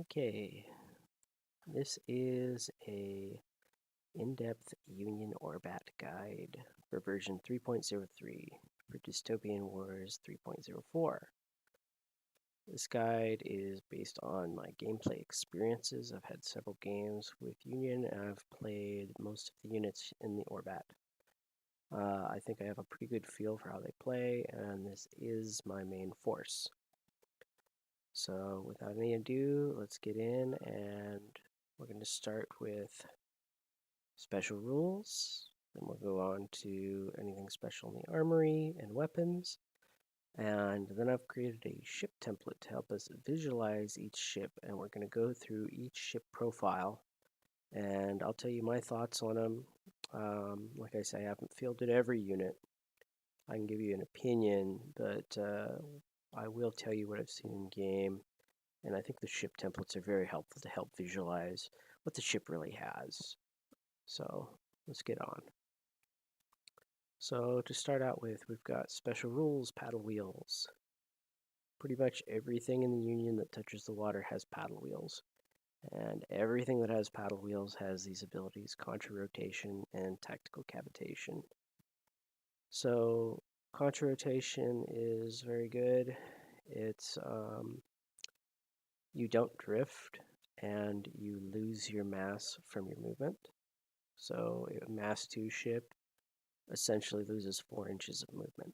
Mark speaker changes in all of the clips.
Speaker 1: Okay, this is a in-depth Union ORBAT guide for version 3.03 for Dystopian Wars 3.04. This guide is based on my gameplay experiences. I've had several games with Union and I've played most of the units in the ORBAT. I think I have a pretty good feel for how they play, and this is my main force. So without any ado, let's get in, and we're going to start with special rules. Then we'll go on to anything special in the armory and weapons. And then I've created a ship template to help us visualize each ship, and we're going to go through each ship profile. And I'll tell you my thoughts on them. Like I say, I haven't fielded every unit. I can give you an opinion, but I will tell you what I've seen in game. And I think the ship templates are very helpful to help visualize what the ship really has. So let's get on. So to start out with, we've got special rules, paddle wheels. Pretty much everything in the Union that touches the water has paddle wheels. And everything that has paddle wheels has these abilities, contra-rotation and tactical cavitation. So contra-rotation is very good. It's you don't drift and you lose your mass from your movement. So a mass 2 ship essentially loses 4 inches of movement.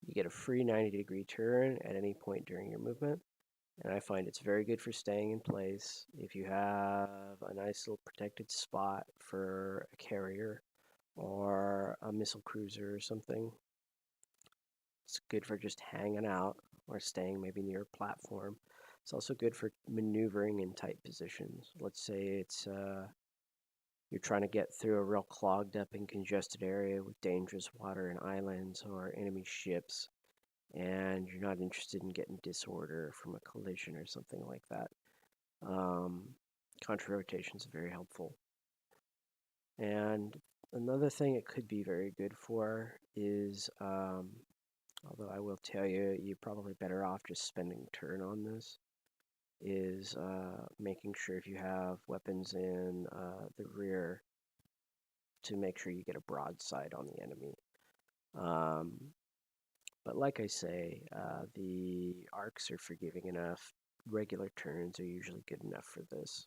Speaker 1: You get a free 90-degree turn at any point during your movement, and I find it's very good for staying in place. If you have a nice little protected spot for a carrier or a missile cruiser or something, it's good for just hanging out or staying maybe near a platform. It's also good for maneuvering in tight positions. Let's say it's you're trying to get through a real clogged up and congested area with dangerous water and islands or enemy ships, and you're not interested in getting disorder from a collision or something like that. Contra-rotation is very helpful. And another thing it could be very good for is, although I will tell you, you're probably better off just spending turn on this, is making sure if you have weapons in the rear to make sure you get a broadside on the enemy. But like I say, the arcs are forgiving enough. Regular turns are usually good enough for this.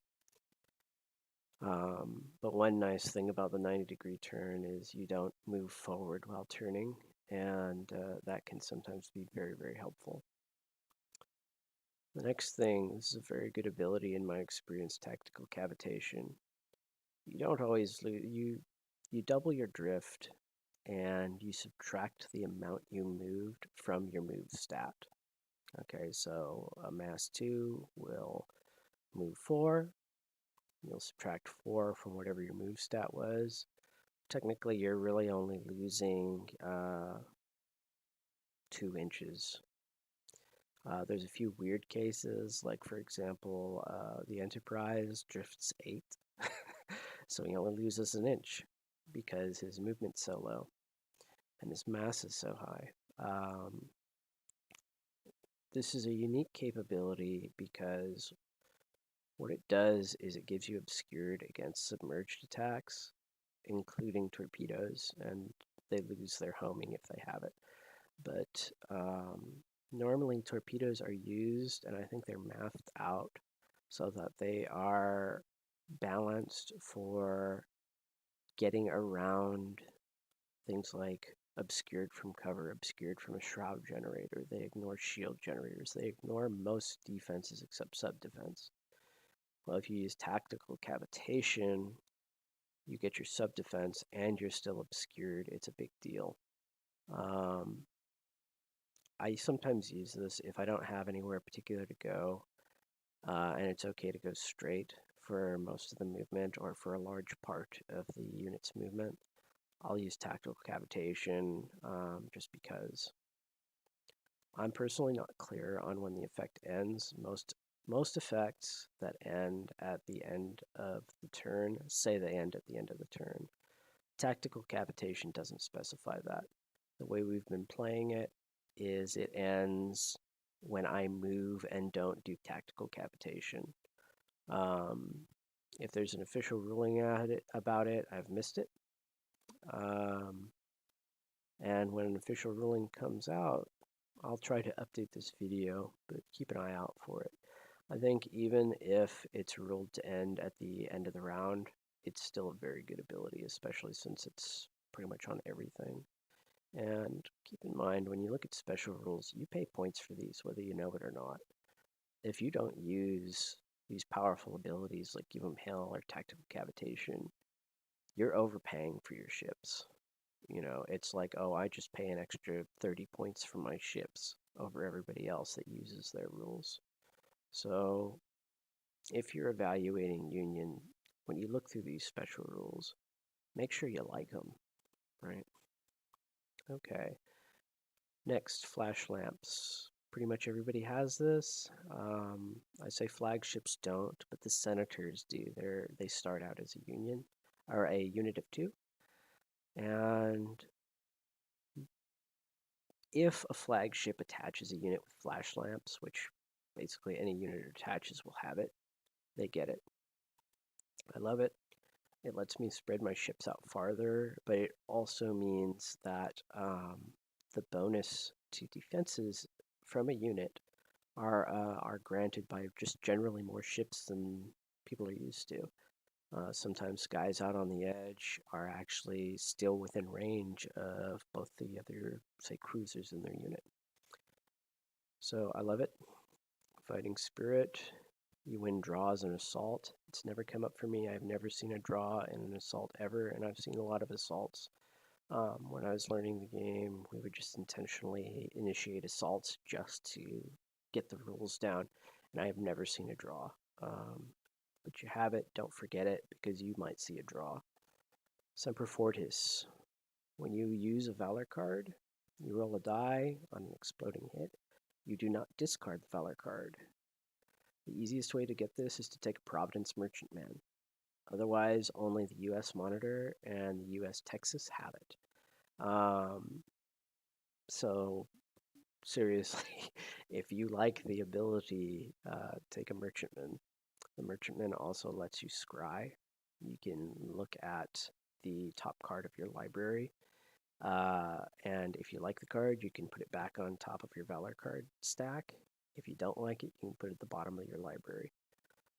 Speaker 1: But one nice thing about the 90-degree turn is you don't move forward while turning, and that can sometimes be very, very helpful. The next thing, this is a very good ability in my experience, tactical cavitation. You don't always lose, you double your drift and you subtract the amount you moved from your move stat. Okay, so a mass 2 will move 4. You'll subtract 4 from whatever your move stat was. Technically, you're really only losing 2 inches. There's a few weird cases, like for example, the Enterprise drifts 8, so he only loses an inch because his movement's so low and his mass is so high. This is a unique capability because what it does is it gives you obscured against submerged attacks, including torpedoes, and they lose their homing if they have it. But normally torpedoes are used, and I think they're mathed out so that they are balanced for getting around things like obscured from cover, obscured from a shroud generator. They ignore shield generators. They ignore most defenses except sub-defense. Well, if you use tactical cavitation, you get your sub-defense and you're still obscured. It's a big deal. I sometimes use this if I don't have anywhere particular to go, and it's okay to go straight for most of the movement or for a large part of the unit's movement. I'll use tactical cavitation just because. I'm personally not clear on when the effect ends. Most effects that end at the end of the turn say they end at the end of the turn. Tactical cavitation doesn't specify that. The way we've been playing it is it ends when I move and don't do tactical capitation. Um, if there's an official ruling about it, I've missed it. Um, and when an official ruling comes out, I'll try to update this video, but keep an eye out for it. I think even if it's ruled to end at the end of the round, it's still a very good ability, especially since it's pretty much on everything. And keep in mind, when you look at special rules, you pay points for these, whether you know it or not. If you don't use these powerful abilities like Give 'em Hell or Tactical Cavitation, you're overpaying for your ships. You know, it's like, oh, I just pay an extra 30 points for my ships over everybody else that uses their rules. So if you're evaluating Union, when you look through these special rules, make sure you like them, right? Okay. Next, flash lamps. Pretty much everybody has this. I say flagships don't, but the senators do. They start out as a union or a unit of 2, and if a flagship attaches a unit with flash lamps, which basically any unit it attaches will have it, they get it. I love it. It lets me spread my ships out farther, but it also means that the bonus to defenses from a unit are granted by just generally more ships than people are used to. Sometimes guys out on the edge are actually still within range of both the other, say, cruisers in their unit. So I love it. Fighting Spirit. You win draws in assault. It's never come up for me. I've never seen a draw in an assault ever, and I've seen a lot of assaults. When I was learning the game, we would just intentionally initiate assaults just to get the rules down, and I have never seen a draw. But you have it, don't forget it, because you might see a draw. Semper Fortis. When you use a Valor card, you roll a die on an exploding hit. You do not discard the Valor card. The easiest way to get this is to take a Providence Merchantman. Otherwise, only the U.S. Monitor and the U.S. Texas have it. So seriously, if you like the ability, take a Merchantman. The Merchantman also lets you scry. You can look at the top card of your library, and if you like the card, you can put it back on top of your Valor card stack. If you don't like it, you can put it at the bottom of your library.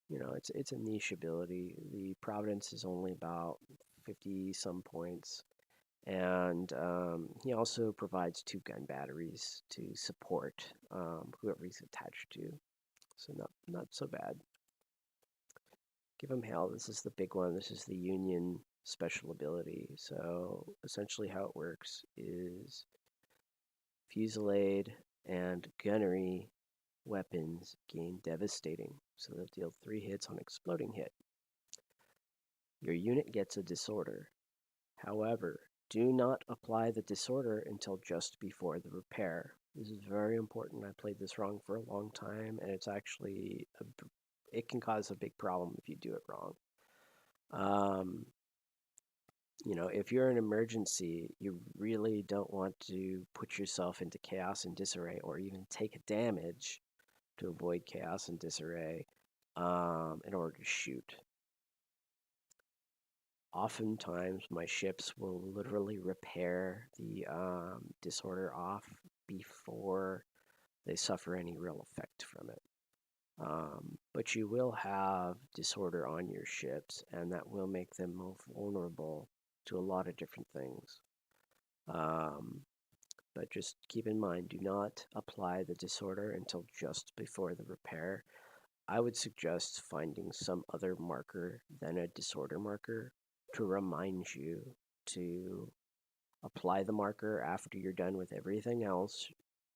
Speaker 1: You know, it's a niche ability. The Providence is only about 50 some points, and he also provides 2 gun batteries to support whoever he's attached to. So not so bad. Give him hell. This is the big one. This is the Union special ability. So essentially how it works is Fusillade and Gunnery weapons gain devastating, so they'll deal 3 hits on exploding hit. Your unit gets a disorder. However, do not apply the disorder until just before the repair. This is very important. I played this wrong for a long time, and it's actually it can cause a big problem if you do it wrong. You know, if you're in an emergency, you really don't want to put yourself into chaos and disarray or even take damage to avoid chaos and disarray in order to shoot. Oftentimes, my ships will literally repair the disorder off before they suffer any real effect from it. But you will have disorder on your ships, and that will make them more vulnerable to a lot of different things. But just keep in mind, do not apply the disorder until just before the repair. I would suggest finding some other marker than a disorder marker to remind you to apply the marker after you're done with everything else,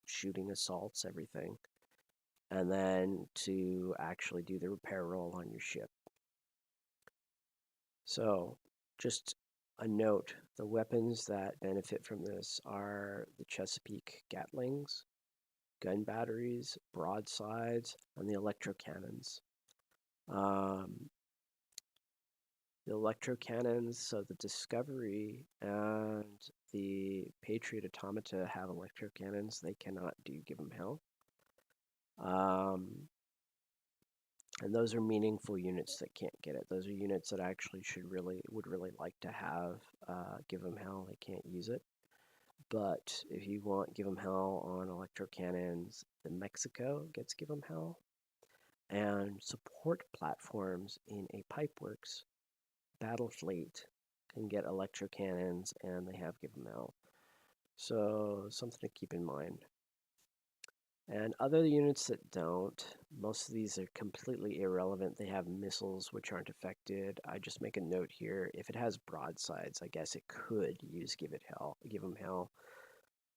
Speaker 1: shooting, assaults, everything, and then to actually do the repair roll on your ship. So just a note, the weapons that benefit from this are the Chesapeake Gatlings, gun batteries, broadsides, and the electro cannons. The electro cannons, so the Discovery and the Patriot Automata have electro cannons. They cannot do Give 'em Hell. And those are meaningful units that can't get it. Those are units that actually would really like to have Give 'em Hell. They can't use it. But if you want Give 'em Hell on electro cannons, the Mexico gets Give 'em Hell. And support platforms in a Pipeworks battle fleet can get electro cannons, and they have Give 'em Hell. So something to keep in mind. And other units that don't, most of these are completely irrelevant. They have missiles which aren't affected. I just make a note here. If it has broadsides, I guess it could use Give 'em Hell.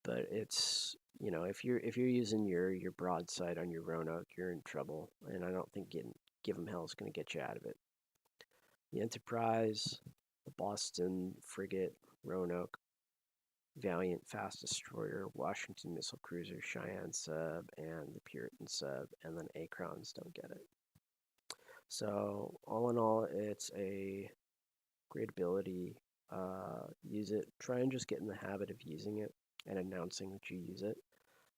Speaker 1: But it's, you know, if you're using your broadside on your Roanoke, you're in trouble. And I don't think Give 'em Hell is going to get you out of it. The Enterprise, the Boston frigate, Roanoke, Valiant fast destroyer, Washington missile cruiser, Cheyenne sub, and the Puritan sub, and then Acrons don't get it. So all in all, it's a great ability. Use it. Try and just get in the habit of using it and announcing that you use it.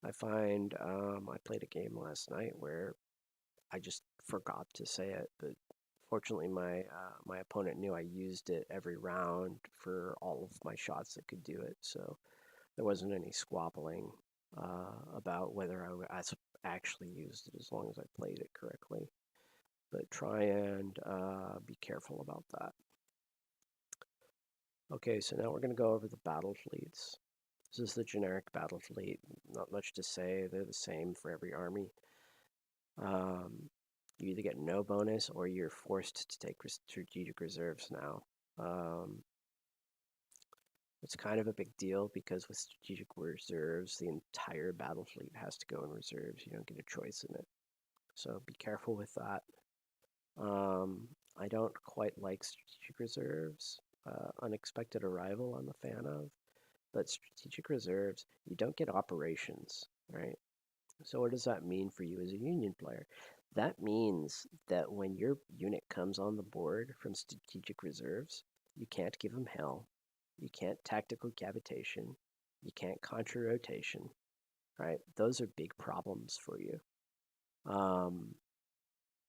Speaker 1: I find I played a game last night where I just forgot to say it, but fortunately my opponent knew I used it every round for all of my shots that could do it. So there wasn't any squabbling about whether I actually used it as long as I played it correctly. But try and be careful about that. Okay, so now we're going to go over the battle fleets. This is the generic battle fleet. Not much to say. They're the same for every army. You either get no bonus or you're forced to take strategic reserves now. It's kind of a big deal because with strategic reserves, the entire battle fleet has to go in reserves. You don't get a choice in it. So be careful with that. I don't quite like strategic reserves. Unexpected arrival I'm a fan of. But strategic reserves, you don't get operations, right? So what does that mean for you as a Union player? That means that when your unit comes on the board from strategic reserves, you can't give them hell. You can't tactical cavitation. You can't contra-rotation, right? Those are big problems for you.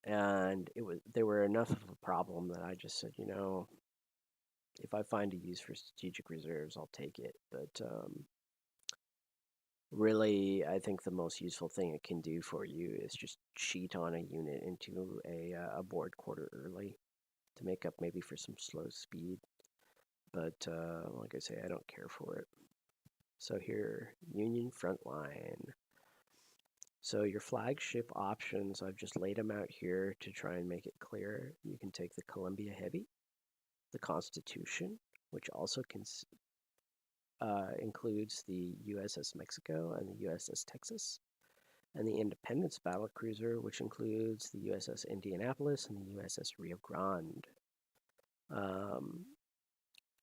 Speaker 1: And they were enough of a problem that I just said, you know, if I find a use for strategic reserves, I'll take it. But really, I think the most useful thing it can do for you is just cheat on a unit into a board quarter early to make up maybe for some slow speed. But like I say, I don't care for it. So here, Union Frontline. So your flagship options, I've just laid them out here to try and make it clear. You can take the Columbia Heavy, the Constitution, which also includes the USS Mexico and the USS Texas, and the Independence battlecruiser, which includes the USS Indianapolis and the USS Rio Grande.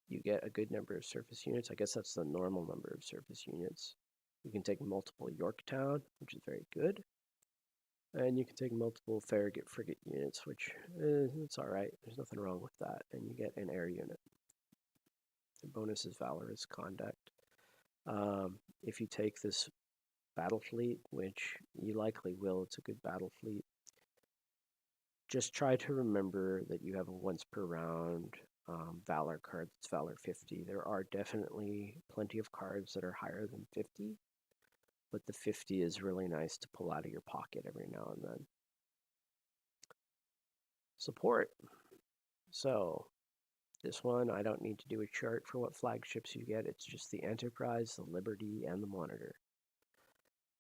Speaker 1: You get a good number of surface units. I guess that's the normal number of surface units. You can take multiple Yorktown, which is very good. And you can take multiple Farragut frigate units, which it's all right. There's nothing wrong with that. And you get an air unit. The bonus is valorous conduct. If you take this battle fleet, which you likely will, it's a good battle fleet, just try to remember that you have a once per round Valor card that's Valor 50. There are definitely plenty of cards that are higher than 50, but the 50 is really nice to pull out of your pocket every now and then. Support. So this one, I don't need to do a chart for what flagships you get. It's just the Enterprise, the Liberty, and the Monitor.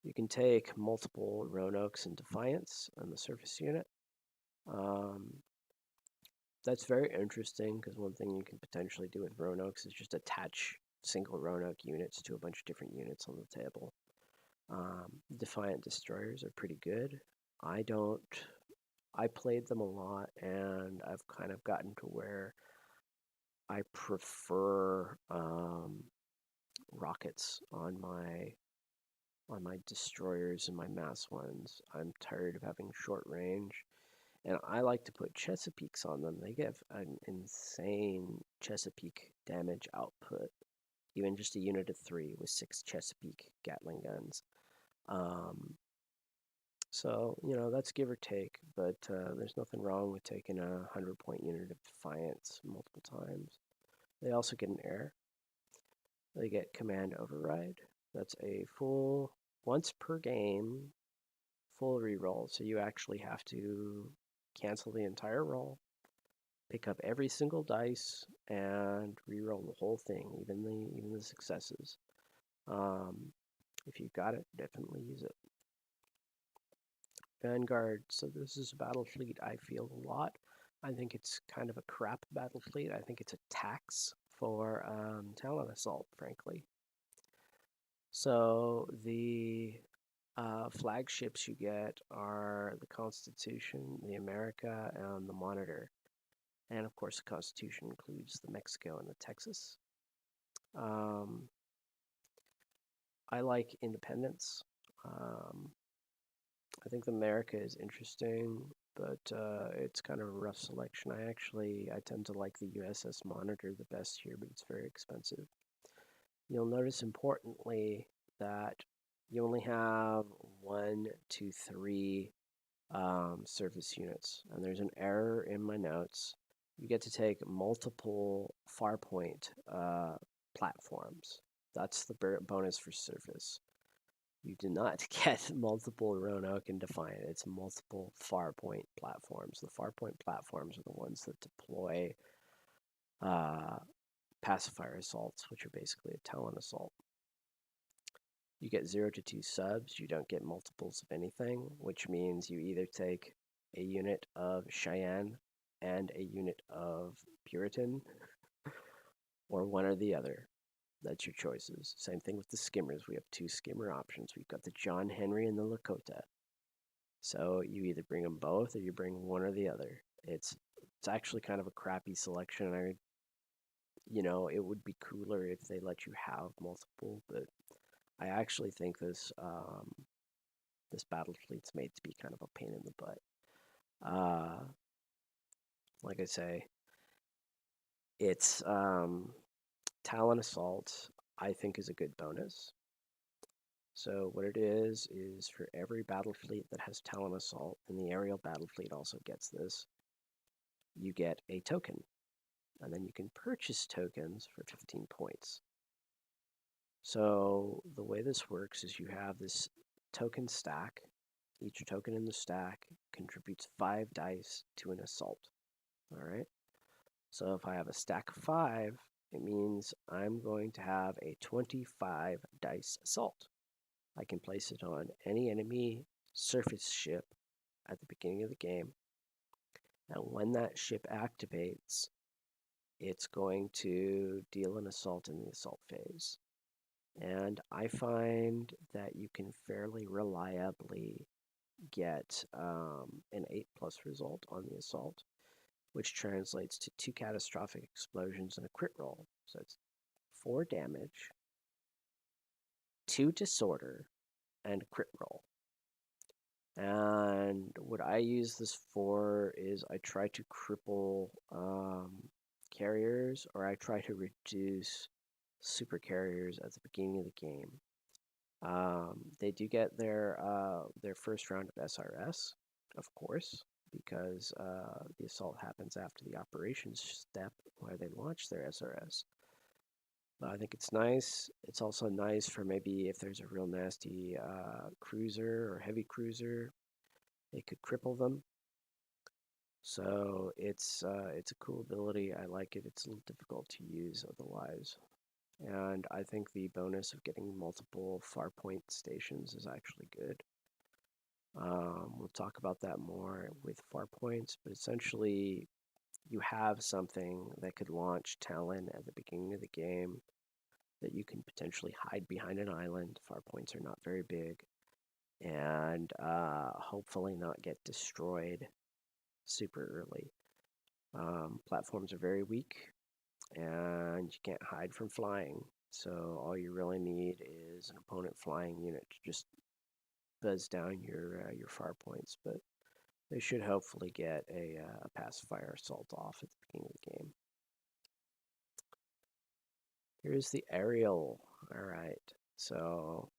Speaker 1: You can take multiple Roanoke's and Defiance on the surface unit. That's very interesting because one thing you can potentially do with Roanoke's is just attach single Roanoke units to a bunch of different units on the table. Defiant Destroyers are pretty good. I played them a lot, and I've kind of gotten to where I prefer rockets on my destroyers and my mass ones. I'm tired of having short range. And I like to put Chesapeakes on them. They give an insane Chesapeake damage output. Even just a unit of 3 with 6 Chesapeake Gatling guns. So, you know, that's give or take, but there's nothing wrong with taking a 100-point unit of Defiance multiple times. They also get an air. They get Command Override. That's a full, once per game, full reroll. So you actually have to cancel the entire roll, pick up every single dice, and reroll the whole thing, even the successes. If you've got it, definitely use it. Vanguard. So this is a battle fleet I feel a lot. I think it's kind of a crap battle fleet. I think it's a tax for Talon Assault, frankly. So the flagships you get are the Constitution, the America, and the Monitor. And of course, the Constitution includes the Mexico and the Texas. I like Independence. I think the America is interesting, but it's kind of a rough selection. I tend to like the USS Monitor the best here, but it's very expensive. You'll notice importantly that you only have 1, 2, 3 service units, and there's an error in my notes. You get to take multiple Farpoint platforms. That's the bonus for service. You do not get multiple Roanoke and Defiant. It's multiple Farpoint platforms. The Farpoint platforms are the ones that deploy pacifier assaults, which are basically a Talon assault. You get 0 to 2 subs. You don't get multiples of anything, which means you either take a unit of Cheyenne and a unit of Puritan, or one or the other. That's your choices. Same thing with the skimmers. We have 2 skimmer options. We've got the John Henry and the Lakota. So you either bring them both or you bring one or the other. It's actually kind of a crappy selection. It would be cooler if they let you have multiple, but I actually think this battle fleet's made to be kind of a pain in the butt. Like I say, it's Talon Assault, I think, is a good bonus. So what it is for every battle fleet that has Talon Assault, and the aerial battle fleet also gets this, you get a token. And then you can purchase tokens for 15 points. So the way this works is you have this token stack. Each token in the stack contributes 5 dice to an assault. All right. So if I have a stack of 5, it means I'm going to have a 25 dice assault. I can place it on any enemy surface ship at the beginning of the game. And when that ship activates, it's going to deal an assault in the assault phase. And I find that you can fairly reliably get an 8+ result on the assault, which translates to 2 catastrophic explosions and a crit roll. So it's 4 damage, 2 disorder, and a crit roll. And what I use this for is I try to cripple carriers, or I try to reduce super carriers at the beginning of the game. They do get their first round of SRS, of course, because the assault happens after the operations step where they launch their SRS. But I think it's nice. It's also nice for maybe if there's a real nasty cruiser or heavy cruiser, it could cripple them. So it's a cool ability. I like it. It's a little difficult to use otherwise. And I think the bonus of getting multiple Farpoint stations is actually good. We'll talk about that more with Farpoints, but essentially you have something that could launch Talon at the beginning of the game that you can potentially hide behind an island. Farpoints are not very big, and hopefully not get destroyed super early. Platforms are very weak, and you can't hide from flying. So all you really need is an opponent flying unit to just buzz down your Farpoints. But they should hopefully get a pacifier assault off at the beginning of the game. Here's the aerial. All right, so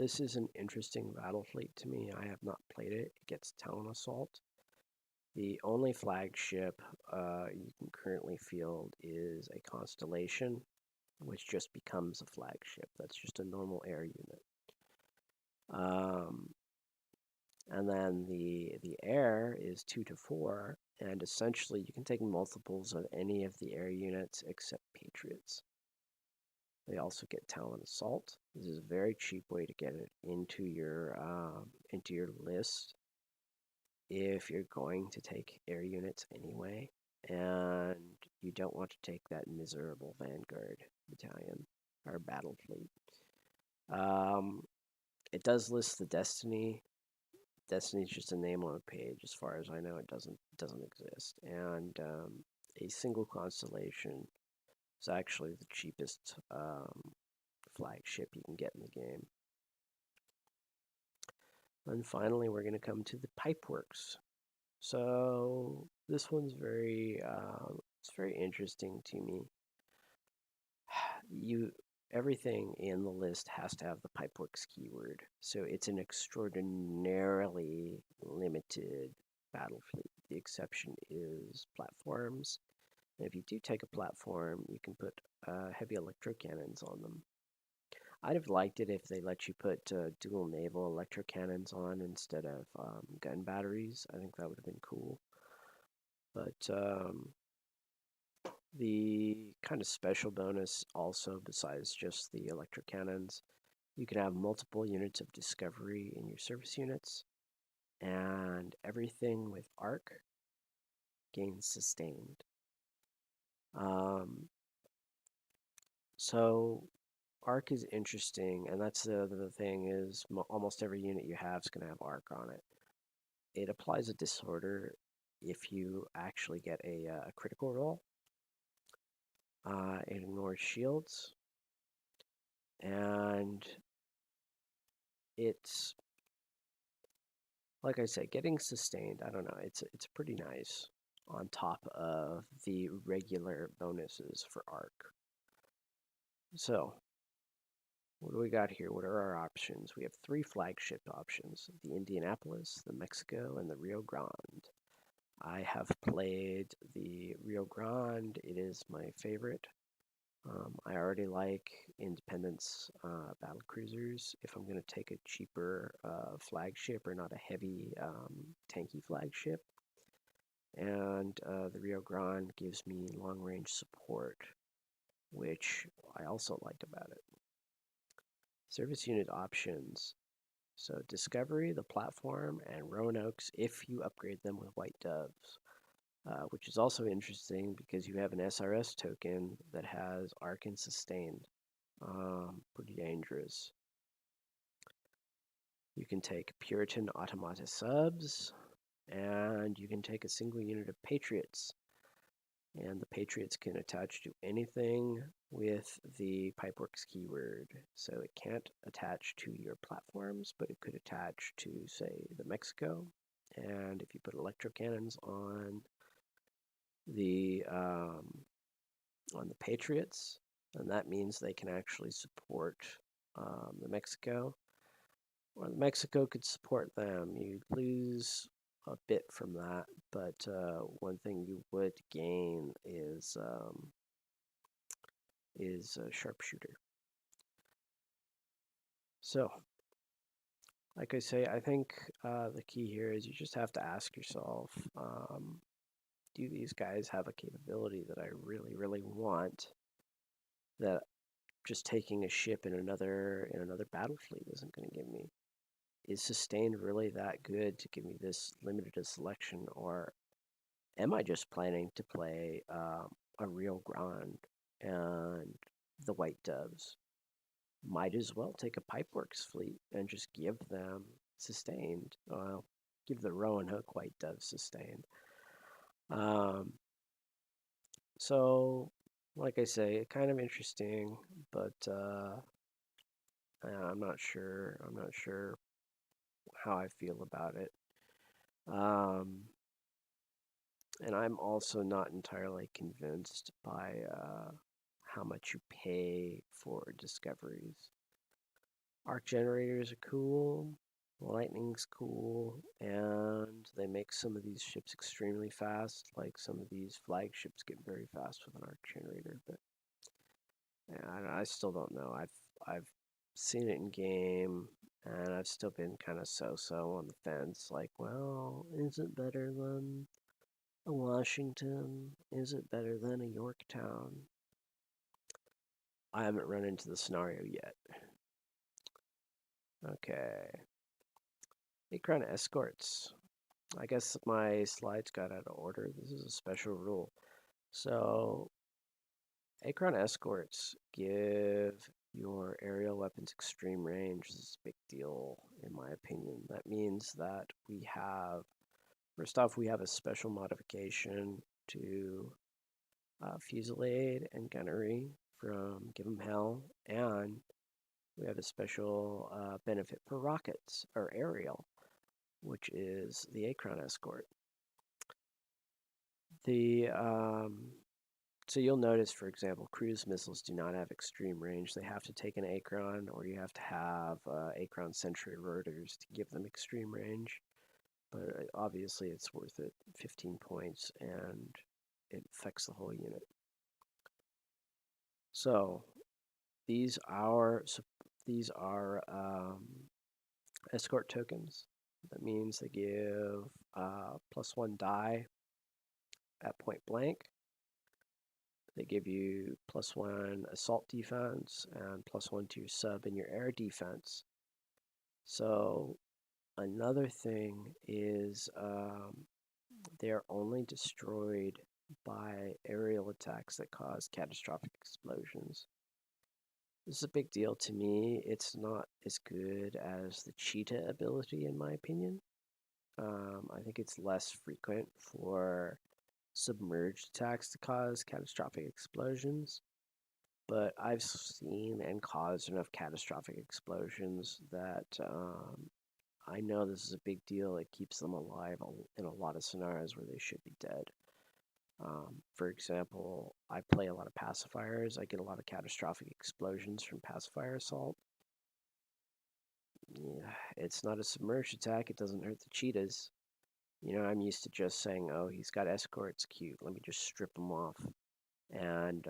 Speaker 1: This is an interesting battle fleet to me. I have not played it. It gets Talon Assault. The only flagship you can currently field is a Constellation, which just becomes a flagship. That's just a normal air unit. And then the air is 2 to 4, and essentially you can take multiples of any of the air units except Patriots. They also get Talon Assault. This is a very cheap way to get it into your list if you're going to take air units anyway, and you don't want to take that miserable Vanguard battalion or battle fleet. It does list the Destiny. Destiny is just a name on a page. As far as I know, it doesn't exist. And a single Constellation is actually the cheapest flagship you can get in the game. And finally, we're going to come to the Pipeworks. So this one's it's very interesting to me. Everything in the list has to have the Pipeworks keyword, so it's an extraordinarily limited battle fleet. The exception is platforms. And if you do take a platform, you can put heavy electro cannons on them. I'd have liked it if they let you put dual naval electro cannons on instead of gun batteries. I think that would have been cool. But the kind of special bonus also, besides just the electro cannons, you can have multiple units of discovery in your service units, and everything with arc gains sustained. So arc is interesting, and that's the thing is almost every unit you have is going to have arc on it. It applies a disorder if you actually get a critical roll. It ignores shields, and it's, like I said, getting sustained. I don't know. It's pretty nice on top of the regular bonuses for arc. So what do we got here? What are our options? We have 3 flagship options: the Indianapolis, the Mexico, and the Rio Grande. I have played the Rio Grande. It is my favorite. I already like Independence battle cruisers. If I'm going to take a cheaper flagship or not a heavy tanky flagship, and the Rio Grande gives me long-range support, which I also like about it. Service unit options. So Discovery, the platform, and Roanoke's if you upgrade them with White Doves. Which is also interesting because you have an SRS token that has arc and sustained. Pretty dangerous. You can take Puritan Automata subs, and you can take a single unit of Patriots. And the Patriots can attach to anything with the Pipeworks keyword. So it can't attach to your platforms, but it could attach to, say, the Mexico. And if you put electro cannons on the Patriots, and that means they can actually support the Mexico, or the Mexico could support them. You'd lose a bit from that, but one thing you would gain is a sharpshooter. So, like I say, I think the key here is you just have to ask yourself, do these guys have a capability that I really, really want, that just taking a ship in another battle fleet isn't going to give me? Is sustained really that good to give me this limited a selection, or am I just planning to play a Rio Grande and the White Doves? Might as well take a Pipeworks fleet and just give them sustained. Well, give the Roanoke White Doves sustained. So, like I say, kind of interesting, but I'm not sure. I'm not sure how I feel about it. And I'm also not entirely convinced by how much you pay for discoveries. Arc generators are cool. Lightning's cool, and they make some of these ships extremely fast. Like some of these flagships get very fast with an arc generator, but yeah, I still don't know. I've seen it in game, and I've still been kind of so-so on the fence. Like, well, is it better than a Washington? Is it better than a Yorktown? I haven't run into the scenario yet. Okay. Akron escorts. I guess my slides got out of order. This is a special rule. So, Akron escorts give your aerial weapons extreme range. This is a big deal, in my opinion. That means that we have, first off, we have a special modification to fusillade and gunnery from Give 'em Hell, and we have a special benefit for rockets or aerial, which is the Akron escort. The So you'll notice, for example, cruise missiles do not have extreme range. They have to take an Acron, or you have to have Acron Sentry rotors to give them extreme range. But obviously, it's worth it. 15 points, and it affects the whole unit. So these are escort tokens. That means they give +1 die at point blank. They give you +1 assault defense and +1 to your sub and your air defense. So another thing is they're only destroyed by aerial attacks that cause catastrophic explosions. This is a big deal to me. It's not as good as the cheetah ability, in my opinion. I think it's less frequent for submerged attacks to cause catastrophic explosions, but I've seen and caused enough catastrophic explosions that I know this is a big deal. It keeps them alive in a lot of scenarios where they should be dead. For example, I play a lot of pacifiers. I get a lot of catastrophic explosions from pacifier assault. Yeah, it's not a submerged attack. It doesn't hurt the cheetahs. You know, I'm used to just saying, oh, he's got escorts, cute. Let me just strip him off. And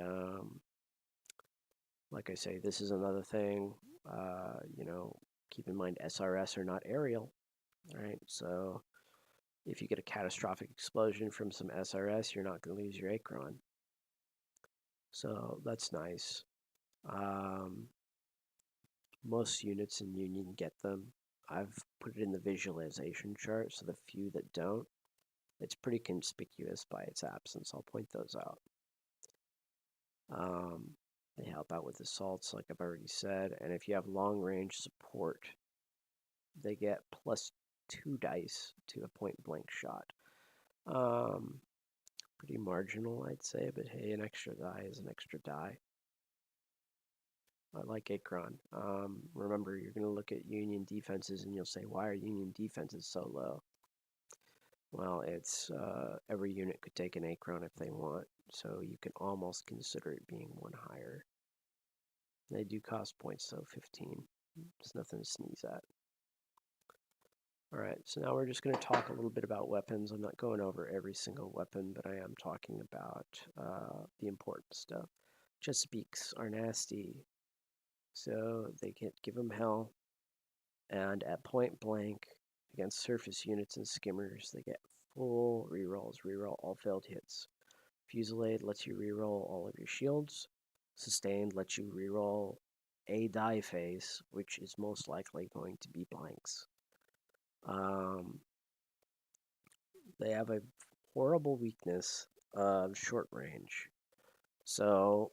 Speaker 1: like I say, this is another thing. You know, keep in mind SRS are not aerial, right? So if you get a catastrophic explosion from some SRS, you're not going to lose your Acron. So that's nice. Most units in Union get them. I've put it in the visualization chart, so the few that don't, it's pretty conspicuous by its absence. I'll point those out. They help out with assaults, like I've already said, and if you have long-range support, they get +2 dice to a point-blank shot. Pretty marginal, I'd say, but hey, an extra die is an extra die. I like Akron. Remember, you're going to look at Union defenses and you'll say, why are Union defenses so low? Well, it's every unit could take an Akron if they want, so you can almost consider it being one higher. They do cost points, though, 15. It's nothing to sneeze at. Alright, so now we're just going to talk a little bit about weapons. I'm not going over every single weapon, but I am talking about the important stuff. Chesapeakes are nasty, so they give them hell. And at point blank, against surface units and skimmers, they get full rerolls. Reroll all failed hits. Fusillade lets you reroll all of your shields. Sustained lets you reroll a die face, which is most likely going to be blanks. They have a horrible weakness of short range. So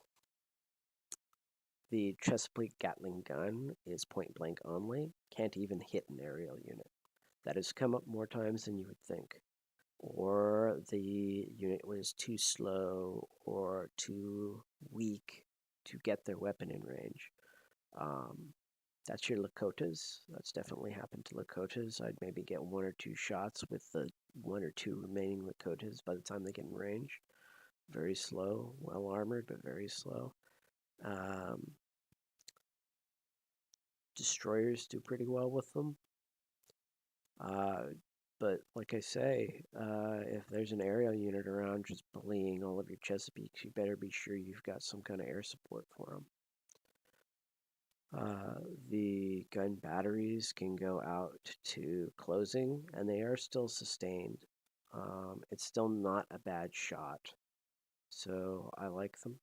Speaker 1: the Chesapeake Gatling gun is point blank only, can't even hit an aerial unit. That has come up more times than you would think. Or the unit was too slow or too weak to get their weapon in range. That's your Lakotas. That's definitely happened to Lakotas. I'd maybe get 1 or 2 shots with the 1 or 2 remaining Lakotas by the time they get in range. Very slow, well armored, but very slow. destroyers do pretty well with them. But like I say, if there's an aerial unit around just bullying all of your Chesapeakes, you better be sure you've got some kind of air support for them. The gun batteries can go out to closing, and they are still sustained. It's still not a bad shot, so I like them.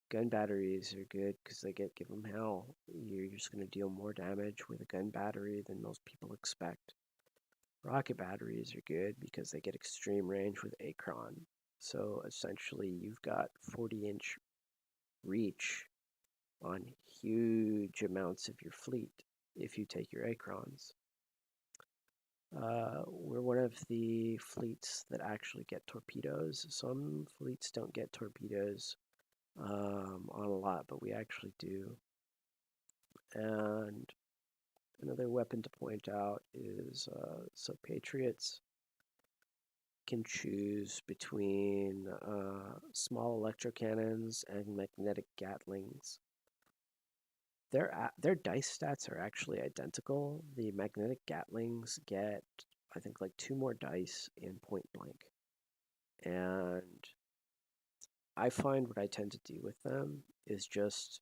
Speaker 1: Gun batteries are good because they give them hell. You're just going to deal more damage with a gun battery than most people expect. Rocket batteries are good because they get extreme range with Acron. So essentially, you've got 40-inch reach on huge amounts of your fleet if you take your Acrons. We're one of the fleets that actually get torpedoes. Some fleets don't get torpedoes on a lot, but we actually do. And another weapon to point out is so Patriots can choose between small electro cannons and magnetic Gatlings. Their dice stats are actually identical. The magnetic Gatlings get, I think, like 2 more dice in point blank. And I find what I tend to do with them is just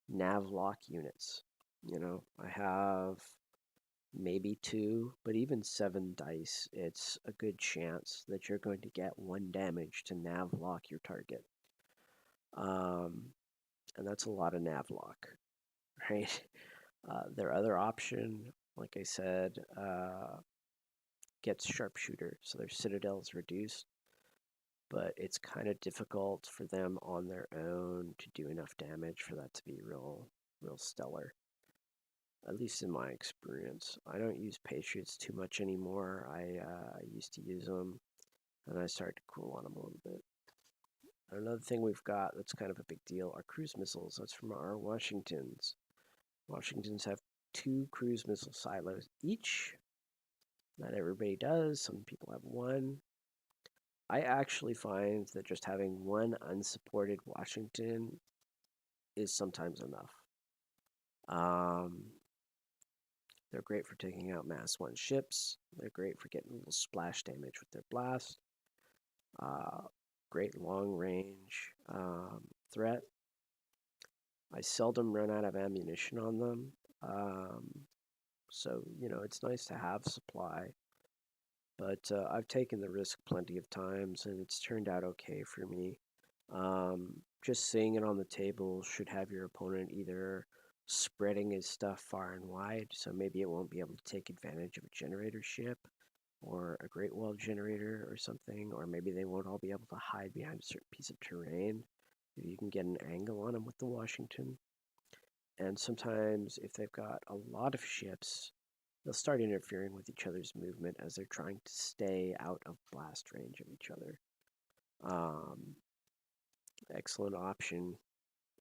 Speaker 1: nav lock units. You know, I have maybe 2, but even 7 dice, it's a good chance that you're going to get 1 damage to nav lock your target. And that's a lot of nav lock, right? Their other option, like I said, gets sharpshooter, so their citadel is reduced, but it's kind of difficult for them on their own to do enough damage for that to be real stellar. At least in my experience. I don't use Patriots too much anymore. I used to use them, and I started to cool on them a little bit. Another thing we've got that's kind of a big deal are cruise missiles. That's from our Washingtons. Washingtons have 2 cruise missile silos each. Not everybody does. Some people have 1. I actually find that just having 1 unsupported Washington is sometimes enough. They're great for taking out Mass 1 ships. They're great for getting a little splash damage with their blast. Great long range threat. I seldom run out of ammunition on them. So, you know, it's nice to have supply. But I've taken the risk plenty of times, and it's turned out okay for me. Just seeing it on the table should have your opponent either spreading his stuff far and wide, so maybe it won't be able to take advantage of a generator ship or a Great Wall generator or something, or maybe they won't all be able to hide behind a certain piece of terrain if you can get an angle on them with the Washington. And sometimes if they've got a lot of ships, they'll start interfering with each other's movement as they're trying to stay out of blast range of each other. Excellent option.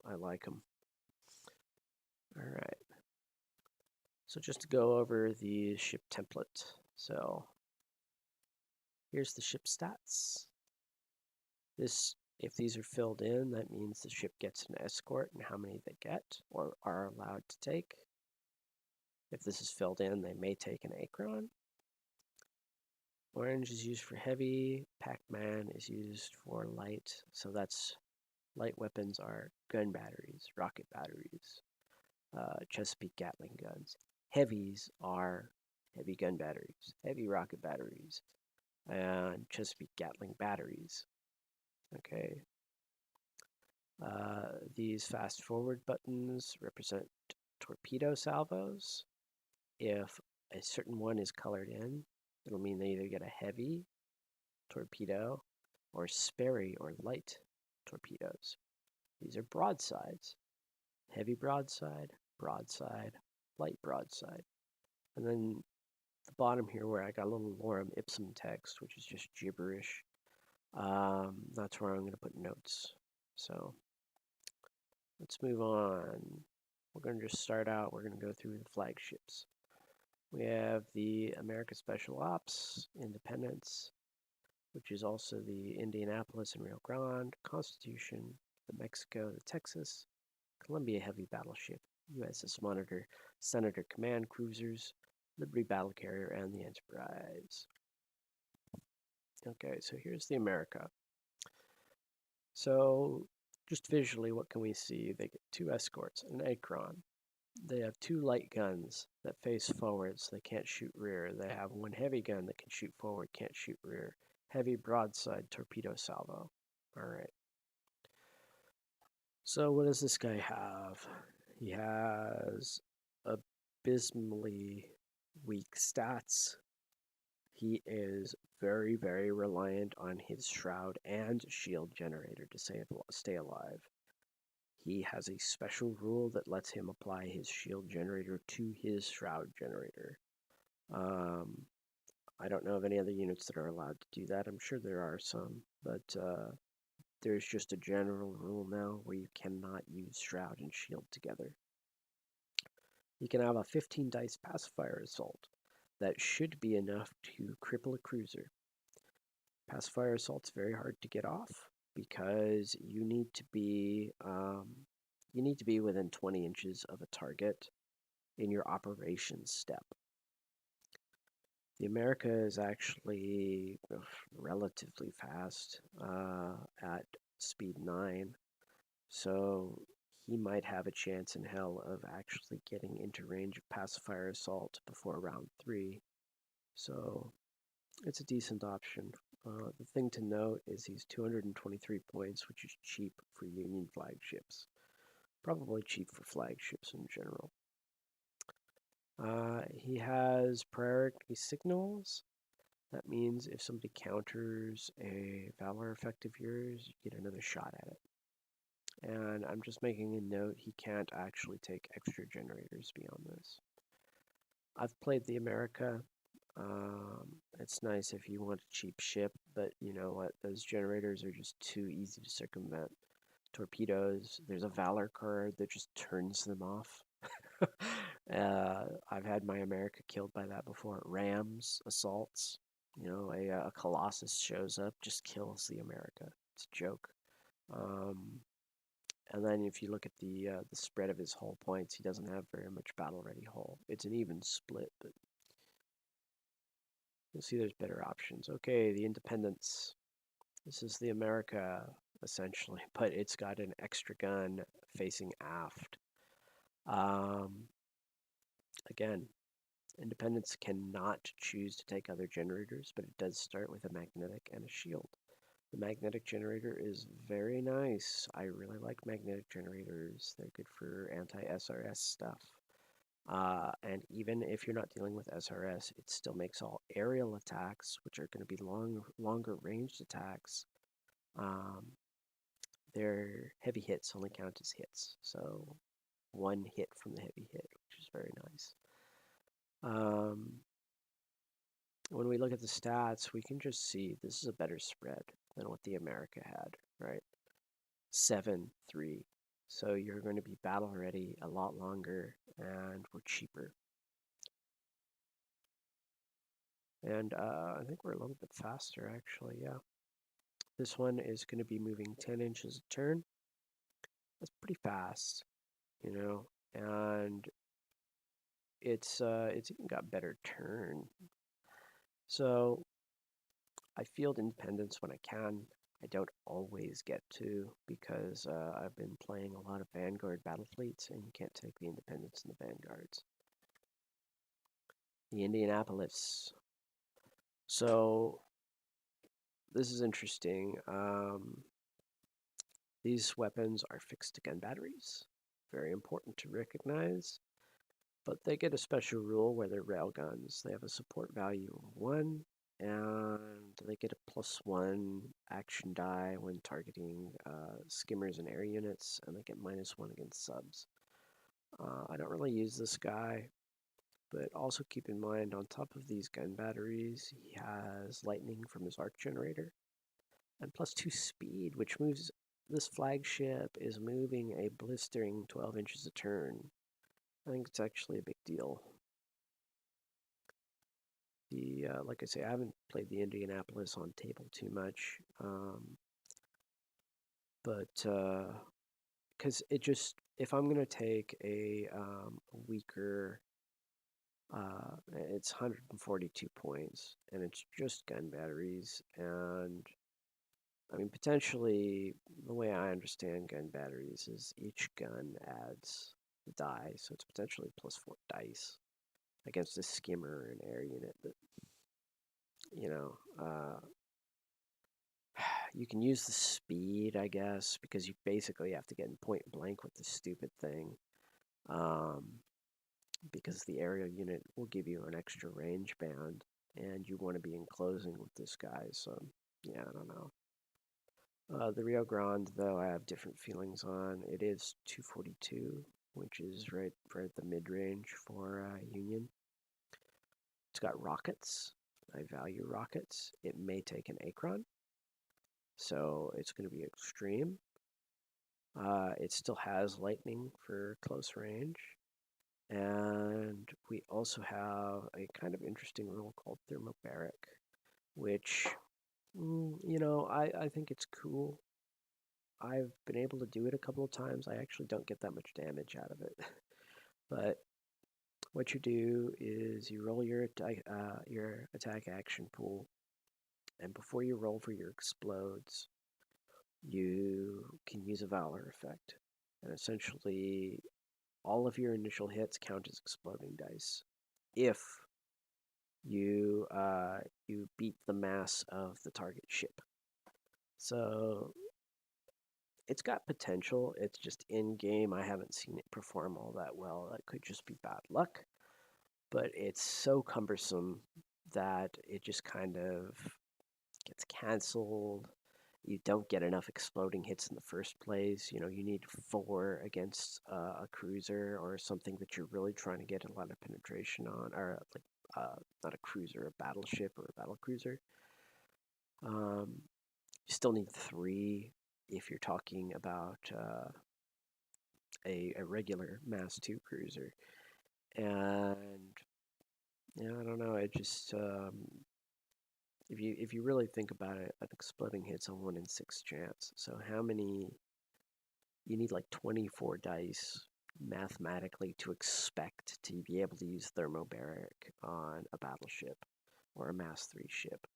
Speaker 1: I like them. All right. So just to go over the ship template. So here's the ship stats. If these are filled in, that means the ship gets an escort and how many they get or are allowed to take. If this is filled in, they may take an Acron. Orange is used for heavy. Pac-Man is used for light. So that's light weapons are gun batteries, rocket batteries, Chesapeake Gatling guns. Heavies are heavy gun batteries, heavy rocket batteries, and Chesapeake Gatling batteries. Okay. These fast forward buttons represent torpedo salvos. If a certain one is colored in, it'll mean they either get a heavy torpedo or Sperry or light torpedoes. These are broadsides. Heavy broadside, broadside, light broadside. And then the bottom here where I got a little lorem ipsum text, which is just gibberish, that's where I'm going to put notes. So let's move on. We're going to just start out. We're going to go through the flagships. We have the America Special Ops, Independence, which is also the Indianapolis and Rio Grande, Constitution, the Mexico, the Texas, Columbia Heavy Battleship, USS Monitor, Senator Command Cruisers, Liberty Battle Carrier, and the Enterprise. Okay, so here's the America. So just visually, what can we see? They get 2 escorts, an Acron. They have 2 light guns that face forward, so they can't shoot rear. They have 1 heavy gun that can shoot forward, can't shoot rear. Heavy broadside torpedo salvo. All right. So what does this guy have? He has abysmally weak stats. He is very, very reliant on his shroud and shield generator to stay alive. He has a special rule that lets him apply his shield generator to his shroud generator. I don't know of any other units that are allowed to do that. I'm sure there are some, but there's just a general rule now where you cannot use shroud and shield together. You can have a 15 dice pacifier assault. That should be enough to cripple a cruiser. Pacifier assault's very hard to get off because you need to be within 20 inches of a target in your operations step. The America is actually relatively fast at speed 9, so he might have a chance in hell of actually getting into range of pacifier assault before round 3. So it's a decent option. The thing to note is he's 223 points, which is cheap for Union flagships. Probably cheap for flagships in general. He has priority signals. That means if somebody counters a Valor effect of yours, you get another shot at it. And I'm just making a note, he can't actually take extra generators beyond this. I've played the America. It's nice if you want a cheap ship, but you know what? Those generators are just too easy to circumvent. Torpedoes, there's a Valor card that just turns them off. I've had my America killed by that before. Rams, assaults, you know, a Colossus shows up, just kills the America. It's a joke. And then if you look at the spread of his hull points, he doesn't have very much battle-ready hull. It's an even split, but you'll see there's better options. Okay, the Independence. This is the America, essentially, but it's got an extra gun facing aft. Again, Independence cannot choose to take other generators, but it does start with a magnetic and a shield. The magnetic generator is very nice. I really like magnetic generators. They're good for anti-SRS stuff. And even if you're not dealing with SRS, it still makes all aerial attacks, which are going to be longer ranged attacks. Their heavy hits only count as hits. So 1 hit from the heavy hit, which is very nice. When we look at the stats, we can just see this is a better spread than what the America had, right? 7-3. So you're going to be battle ready a lot longer, and we're cheaper. And I think we're a little bit faster, actually, yeah. This one is going to be moving 10 inches a turn. That's pretty fast, you know, and it's even got better turn. So I field Independence when I can. I don't always get to because I've been playing a lot of Vanguard battle fleets, and you can't take the Independence and the Vanguards. The Indianapolis. So this is interesting. These weapons are fixed gun batteries. Very important to recognize. But they get a special rule where they're railguns. They have a support value of 1, and they get a +1 action die when targeting skimmers and air units, and they get -1 against subs. I don't really use this guy, but also keep in mind on top of these gun batteries, he has lightning from his arc generator, and +2 speed, which means this flagship is moving a blistering 12 inches a turn. I think it's actually a big deal. Like I say, I haven't played the Indianapolis on table too much, but because it just if I'm gonna take a weaker, it's 142 points, and it's just gun batteries, and I mean potentially the way I understand gun batteries is each gun adds the die, so it's potentially +4 dice against a skimmer and air unit. But you know, you can use the speed, I guess, because you basically have to get in point blank with the stupid thing. Um, because the aerial unit will give you an extra range band, and you want to be in closing with this guy. So, yeah, I don't know. The Rio Grande, though, I have different feelings on. It is 242, which is right at the mid range for Union. It's got rockets. I value rockets. It may take an Acron, so it's going to be extreme. It still has lightning for close range. And we also have a kind of interesting rule called thermobaric, which, I think it's cool. I've been able to do it a couple of times. I actually don't get that much damage out of it. But what you do is you roll your attack action pool, and before you roll for your explodes, you can use a Valor effect. And essentially, all of your initial hits count as exploding dice if you beat the mass of the target ship. So it's got potential. It's just in game. I haven't seen it perform all that well. That could just be bad luck. But it's so cumbersome that it just kind of gets canceled. You don't get enough exploding hits in the first place. You need 4 against a cruiser or something that you're really trying to get a lot of penetration on, or like not a cruiser, a battleship or a battle cruiser. You still need 3 if you're talking about a regular Mass 2 cruiser. And yeah, I don't know. It just if you really think about it, an exploding hit's a 1 in 6 chance. So how many? You need like 24 dice mathematically to expect to be able to use thermobaric on a battleship or a Mass 3 ship.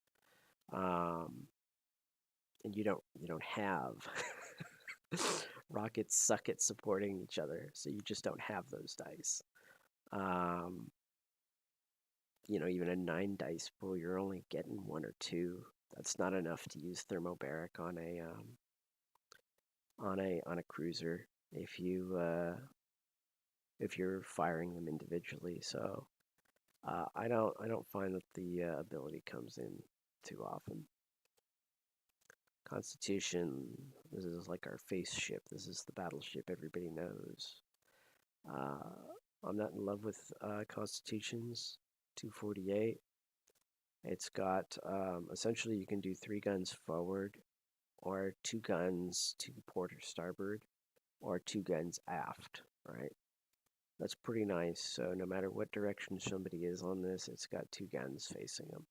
Speaker 1: And you don't have rockets suck at supporting each other, so you just don't have those dice. Even a 9 dice pool, you're only getting 1 or 2. That's not enough to use thermobaric on a cruiser if you're firing them individually. So I don't find that the ability comes in too often. Constitution, this is like our face ship. This is the battleship everybody knows. I'm not in love with Constitutions. 248. It's got essentially you can do 3 guns forward, or 2 guns to port or starboard, or 2 guns aft, right? That's pretty nice. So no matter what direction somebody is on this, it's got 2 guns facing them.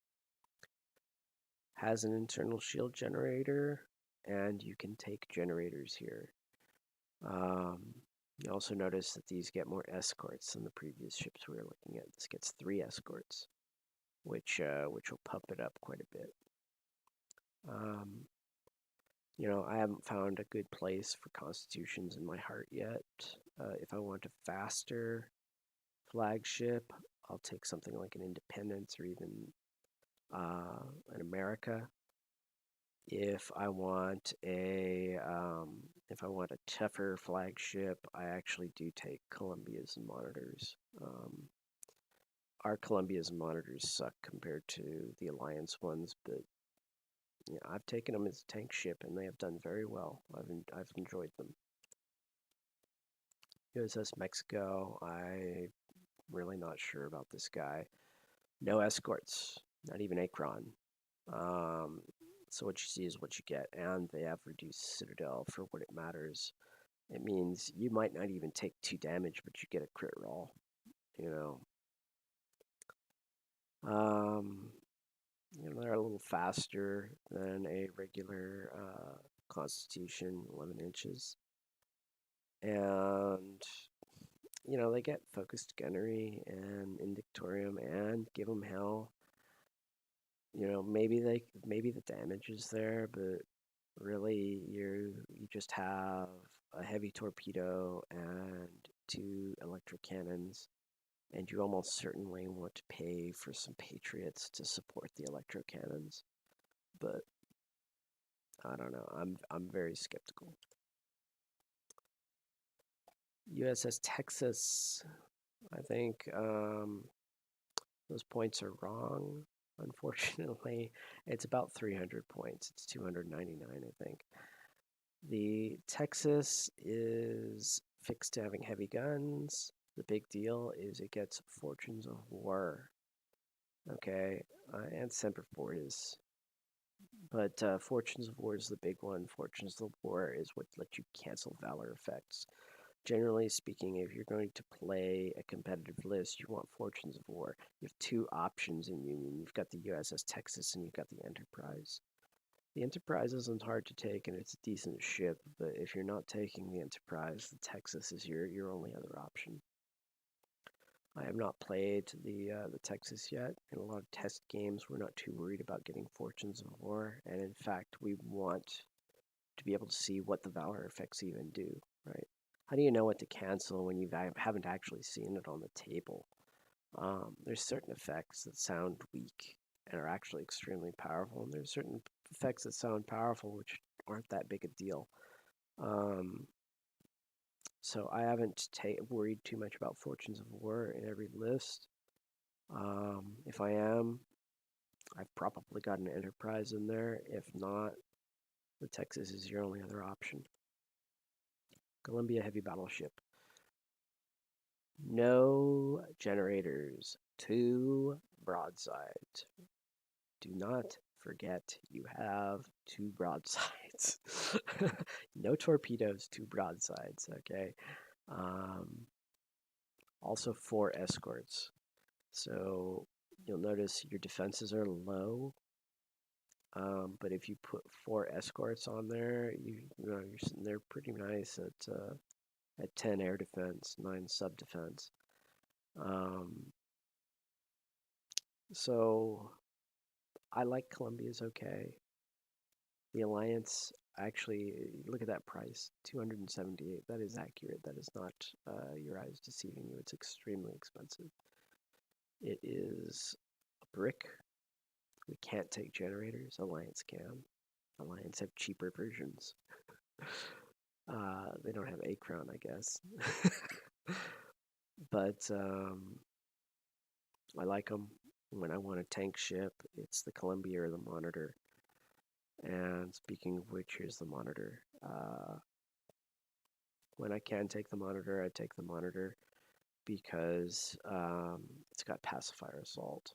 Speaker 1: Has an internal shield generator, and you can take generators here. You also notice that these get more escorts than the previous ships we were looking at. This gets 3 escorts, which will pump it up quite a bit. I haven't found a good place for Constitutions in my heart yet. If I want a faster flagship, I'll take something like an Independence or even an America. If I want a tougher flagship, I actually do take Columbia's and Monitors. Our Columbia's and Monitors suck compared to the Alliance ones, but I've taken them as a tank ship, and they have done very well. I've enjoyed them. USS Mexico, I'm really not sure about this guy. No escorts, not even Acron. So what you see is what you get, and they have reduced Citadel for what it matters. It means you might not even take 2 damage, but you get a crit roll. They're a little faster than a regular Constitution, 11 inches. And they get focused gunnery and Indictorium and give them hell. Maybe the damage is there, but really you just have a heavy torpedo and two electric cannons, and you almost certainly want to pay for some Patriots to support the electro cannons. But I don't know. I'm very skeptical. USS Texas. I think those points are wrong. Unfortunately, it's about 300 points. It's 299, I think. The Texas is fixed to having heavy guns. The big deal is it gets Fortunes of War. Okay, and Semper Fortis. But Fortunes of War is the big one. Fortunes of War is what lets you cancel Valor effects. Generally speaking, if you're going to play a competitive list, you want Fortunes of War. You have two options in Union. You've got the USS Texas and you've got the Enterprise. The Enterprise isn't hard to take and it's a decent ship, but if you're not taking the Enterprise, the Texas is your only other option. I have not played the Texas yet. In a lot of test games, we're not too worried about getting Fortunes of War, and in fact, we want to be able to see what the Valor effects even do, right? How do you know what to cancel when you haven't actually seen it on the table? There's certain effects that sound weak and are actually extremely powerful, and there's certain effects that sound powerful which aren't that big a deal. So I haven't worried too much about Fortunes of War in every list. If I am, I've probably got an Enterprise in there. If not, the Texas is your only other option. Columbia Heavy Battleship. No generators. 2 broadsides. Do not forget you have 2 broadsides. No torpedoes, 2 broadsides, okay? Also 4 escorts. So you'll notice your defenses are low. But if you put 4 escorts on there, you're sitting there pretty nice at 10 air defense, 9 sub defense. So I like Columbia's okay. The Alliance, actually, look at that price, 278. That is accurate. That is not your eyes deceiving you. It's extremely expensive. It is a brick. We can't take generators. Alliance can. Alliance have cheaper versions. They don't have A-Crown, I guess. But I like them. When I want a tank ship, it's the Columbia or the Monitor. And speaking of which, here's the Monitor. When I can take the Monitor, I take the Monitor because it's got pacifier assault.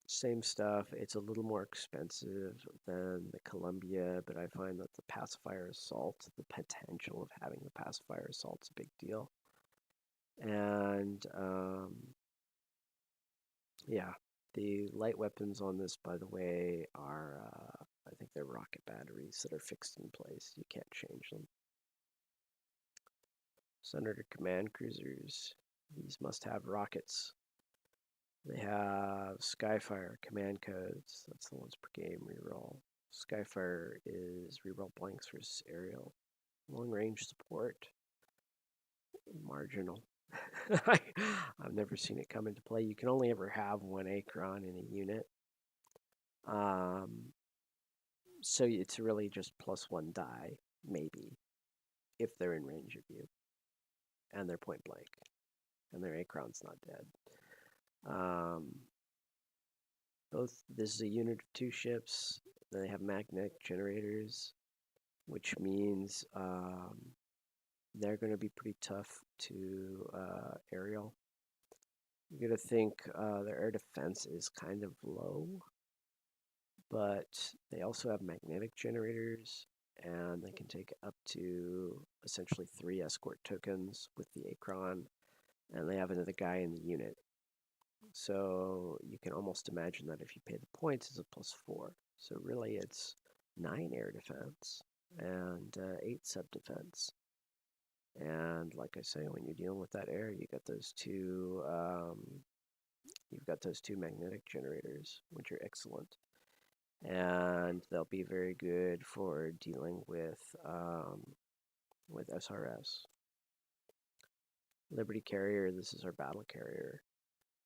Speaker 1: Same stuff. It's a little more expensive than the Columbia, but I find that the pacifier assault, the potential of having the pacifier assault is a big deal. And yeah, the light weapons on this, by the way, are I think they're rocket batteries that are fixed in place. You can't change them. Senator command cruisers. These must have rockets. They have Skyfire command codes. That's the ones per game reroll. Skyfire is reroll blanks versus aerial. Long range support. Marginal. I've never seen it come into play. You can only ever have 1 Acron in a unit. So it's really just +1 die, maybe, if they're in range of you. And they're point blank. And their Acron's not dead. This is a unit of 2 ships. They have magnetic generators, which means they're going to be pretty tough to aerial. You're going to think their air defense is kind of low, but they also have magnetic generators, and they can take up to essentially 3 escort tokens with the Acron, and they have another guy in the unit. So you can almost imagine that if you pay the points, it's a +4. So really it's 9 air defense. and 8 sub-defense. And like I say, when you're dealing with that air, you got those two. You've got those two magnetic generators, which are excellent, and they'll be very good for dealing with SRS. Liberty Carrier. This is our battle carrier.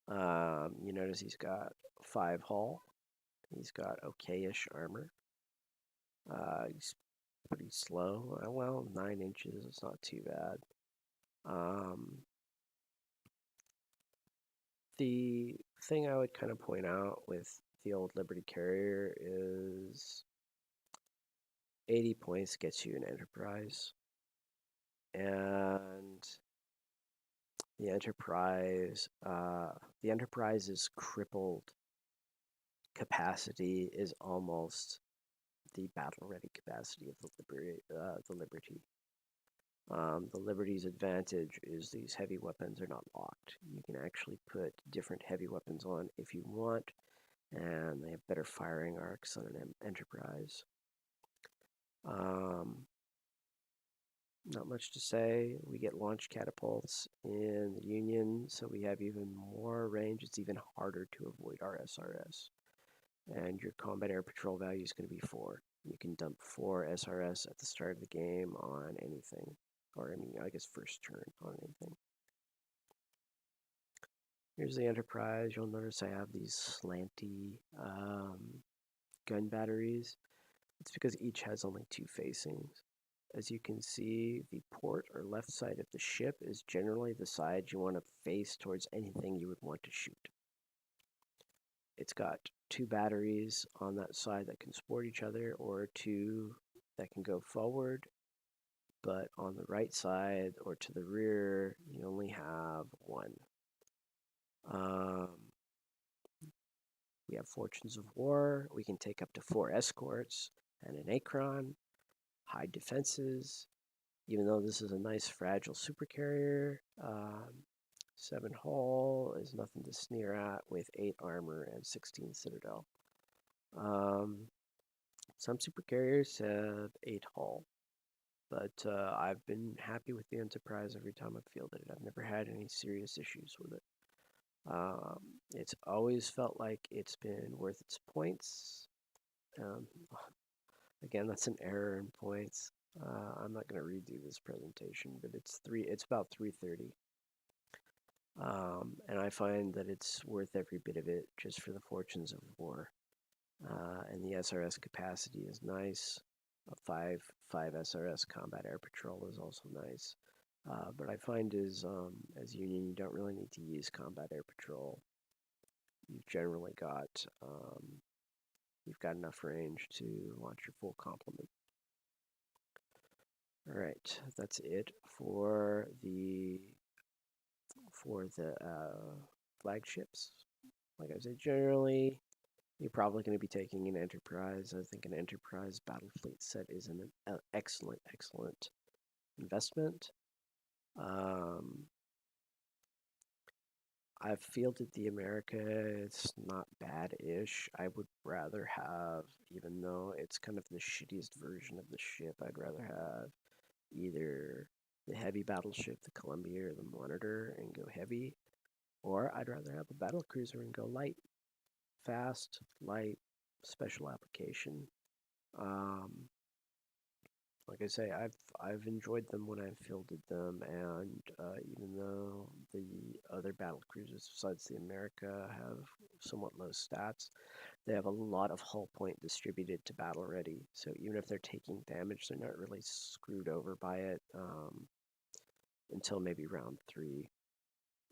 Speaker 1: You notice he's got 5 hull. He's got okayish armor. He's pretty slow. Well, 9 inches. It's not too bad. The thing I would kind of point out with the old Liberty Carrier is 80 points gets you an Enterprise. And the Enterprise's crippled capacity is almost the battle-ready capacity of the Liberty. The Liberty's advantage is these heavy weapons are not locked. You can actually put different heavy weapons on if you want, and they have better firing arcs than an Enterprise. Not much to say. We get launch catapults in the Union, so we have even more range. It's even harder to avoid our SRS. And your combat air patrol value is going to be 4. You can dump 4 SRS at the start of the game on anything. Or, I guess first turn on anything. Here's the Enterprise. You'll notice I have these slanty gun batteries. It's because each has only 2 facings. As you can see, the port or left side of the ship is generally the side you want to face towards anything you would want to shoot. It's got 2 batteries on that side that can support each other, or 2 that can go forward. But on the right side or to the rear, you only have 1. We have Fortunes of War. We can take up to 4 escorts and an Acron. High defenses, even though this is a nice fragile supercarrier. 7 hull is nothing to sneer at with 8 armor and 16 citadel. Some supercarriers have 8 hull, but I've been happy with the Enterprise every time I've fielded it. I've never had any serious issues with it. It's always felt like it's been worth its points. Again, that's an error in points. I'm not going to redo this presentation, but it's about 330. And I find that it's worth every bit of it just for the Fortunes of War. And the SRS capacity is nice. A 5 SRS combat air patrol is also nice. But I find as Union, you don't really need to use combat air patrol. You've generally got you've got enough range to launch your full complement. All right, that's it for the flagships. Like I said, generally, you're probably going to be taking an Enterprise. I think an Enterprise battle fleet set is an excellent investment. I've fielded the America. It's not bad-ish. I would rather have, even though it's kind of the shittiest version of the ship, I'd rather have either the heavy battleship, the Columbia or the Monitor, and go heavy, or I'd rather have a battle cruiser and go light. Fast, light, special application. Like I say, I've enjoyed them when I've fielded them, and even though the other battle cruisers besides the America have somewhat low stats, they have a lot of hull point distributed to battle ready. So even if they're taking damage, they're not really screwed over by it until maybe round 3.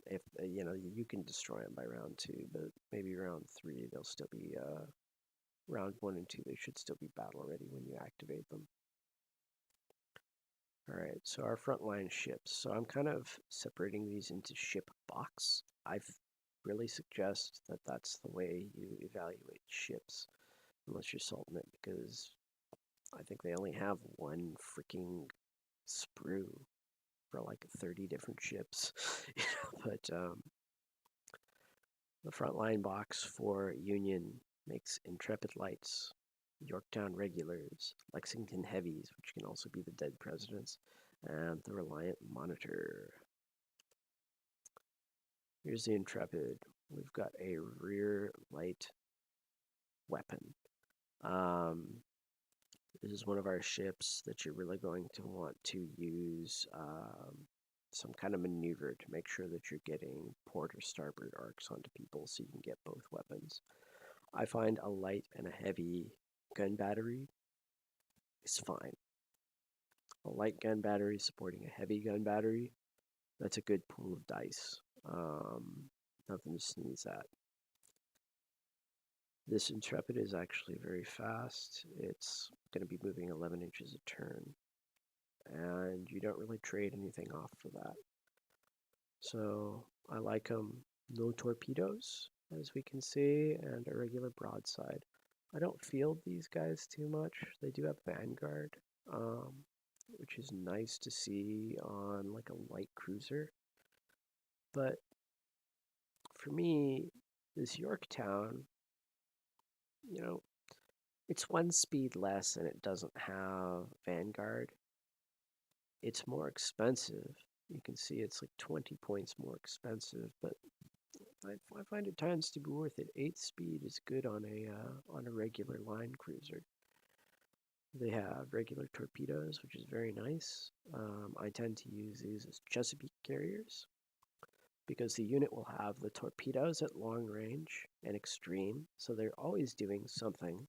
Speaker 1: If you can destroy them by round 2, but maybe round 3 they'll still be round 1 and 2 they should still be battle ready when you activate them. All right, so our frontline ships. So I'm kind of separating these into ship box. I really suggest that that's the way you evaluate ships, unless you're salting it, because I think they only have 1 freaking sprue for like 30 different ships. But the frontline box for Union makes Intrepid lights, Yorktown Regulars, Lexington Heavies, which can also be the Dead Presidents, and the Reliant Monitor. Here's the Intrepid. We've got a rear light weapon. This is one of our ships that you're really going to want to use some kind of maneuver to make sure that you're getting port or starboard arcs onto people so you can get both weapons. I find a light and a heavy gun battery is fine. A light gun battery supporting a heavy gun battery, that's a good pool of dice. Nothing to sneeze at. This Intrepid is actually very fast. It's going to be moving 11 inches a turn, and you don't really trade anything off for that. So I like them. No torpedoes, as we can see, and a regular broadside. I don't field these guys too much. They do have Vanguard, which is nice to see on like a light cruiser. But for me, this Yorktown, you know, it's one speed less and it doesn't have Vanguard. It's more expensive. You can see it's like 20 points more expensive, but I find it tends to be worth it. 8 speed is good on a regular line cruiser. They have regular torpedoes, which is very nice. I tend to use these as Chesapeake carriers because the unit will have the torpedoes at long range and extreme, so they're always doing something.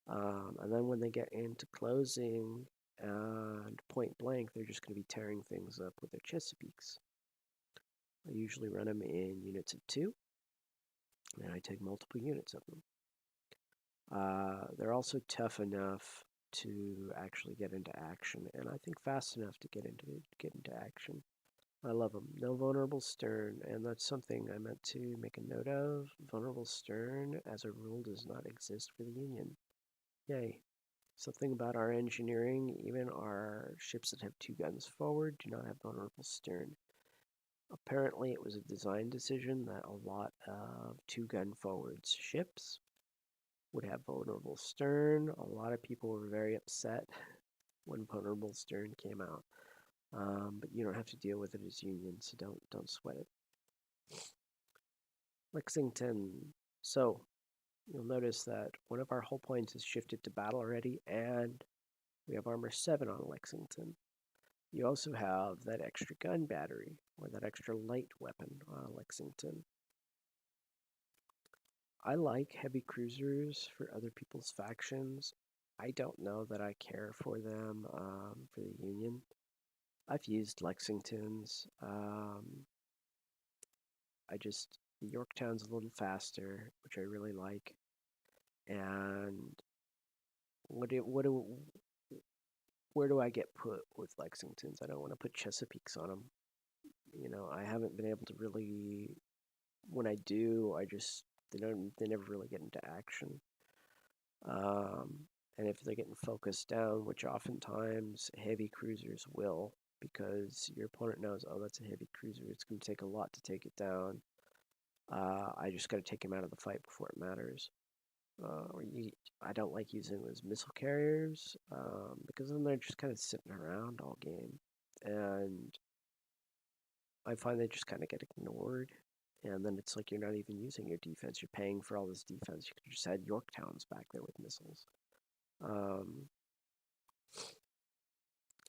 Speaker 1: And then when they get into closing and point blank, they're just going to be tearing things up with their Chesapeakes. I usually run them in units of 2, and I take multiple units of them. They're also tough enough to actually get into action, and I think fast enough to get into action. I love them. No vulnerable stern, and that's something I meant to make a note of. Vulnerable stern, as a rule, does not exist for the Union. Yay. Something about our engineering, even our ships that have 2 guns forward, do not have vulnerable stern. Apparently, it was a design decision that a lot of 2 gun forwards ships would have vulnerable stern. A lot of people were very upset when vulnerable stern came out. But you don't have to deal with it as Union, so don't sweat it. Lexington. So you'll notice that one of our hull points is shifted to battle already, and we have armor 7 on Lexington. You also have that extra gun battery, or that extra light weapon on Lexington. I like heavy cruisers for other people's factions. I don't know that I care for them for the Union. I've used Lexingtons. The Yorktown's a little faster, which I really like. And where do I get put with Lexingtons? I don't want to put Chesapeakes on them. You know, I haven't been able to really. When I do, they never really get into action. And if they're getting focused down, which oftentimes heavy cruisers will, because your opponent knows, oh, that's a heavy cruiser. It's going to take a lot to take it down. I just got to take him out of the fight before it matters. I don't like using them as missile carriers because then they're just kind of sitting around all game. And I find they just kind of get ignored. And then it's like you're not even using your defense. You're paying for all this defense. You could just add Yorktowns back there with missiles.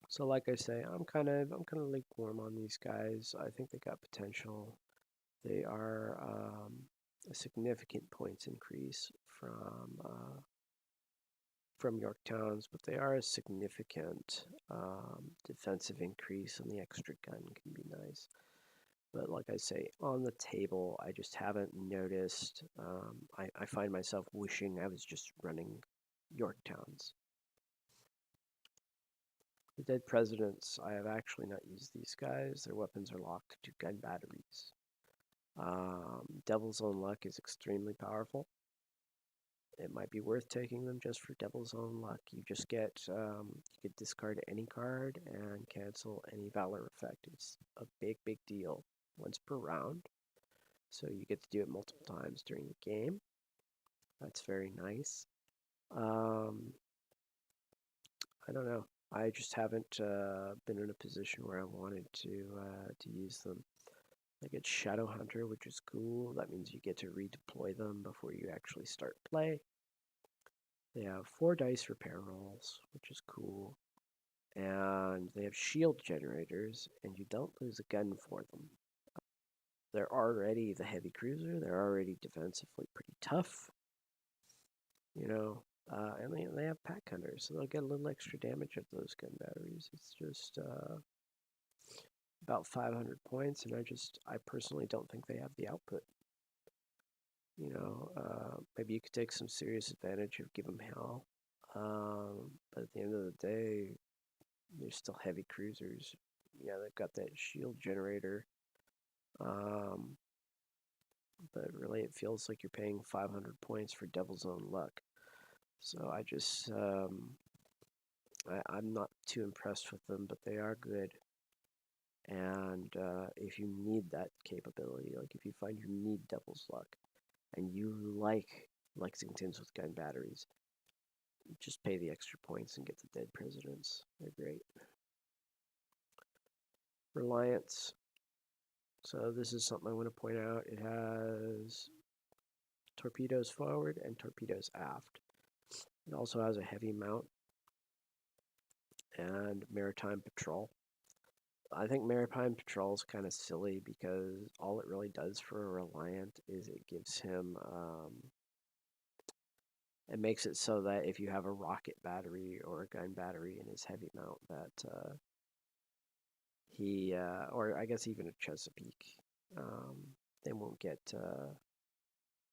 Speaker 1: So like I say, I'm kind of lukewarm on these guys. I think they got potential. They are a significant points increase from Yorktowns, but they are a significant defensive increase, and the extra gun can be nice. But like I say, on the table, I just haven't noticed. I find myself wishing I was just running Yorktowns. The Dead Presidents, I have actually not used these guys. Their weapons are locked to gun batteries. Devil's Own Luck is extremely powerful. It might be worth taking them just for Devil's Own Luck. You just get, you could discard any card and cancel any Valor effect. It's a big deal once per round. So you get to do it multiple times during the game. That's very nice. I don't know. I just haven't been in a position where I wanted to use them. Like it's Shadow Hunter, which is cool. That means you get to redeploy them before you actually start play. They have 4 dice repair rolls, which is cool. And they have shield generators, and you don't lose a gun for them. They're already the heavy cruiser. They're already defensively pretty tough, and they have pack hunters, so they'll get a little extra damage of those gun batteries. It's just about 500 points, and I personally don't think they have the output. Maybe you could take some serious advantage of give them hell, but at the end of the day, they're still heavy cruisers. Yeah, they've got that shield generator. But really it feels like you're paying 500 points for Devil's Own Luck. So I'm not too impressed with them, but they are good. And if you need that capability, like if you find you need Devil's Luck, and you like Lexingtons with gun batteries, just pay the extra points and get the Dead Presidents. They're great. Reliance. So this is something I want to point out. It has torpedoes forward and torpedoes aft. It also has a heavy mount and maritime patrol. I think maritime patrol is kind of silly because all it really does for a Reliant is it gives him, it makes it so that if you have a rocket battery or a gun battery in his heavy mount, that or I guess even a Chesapeake, they won't get,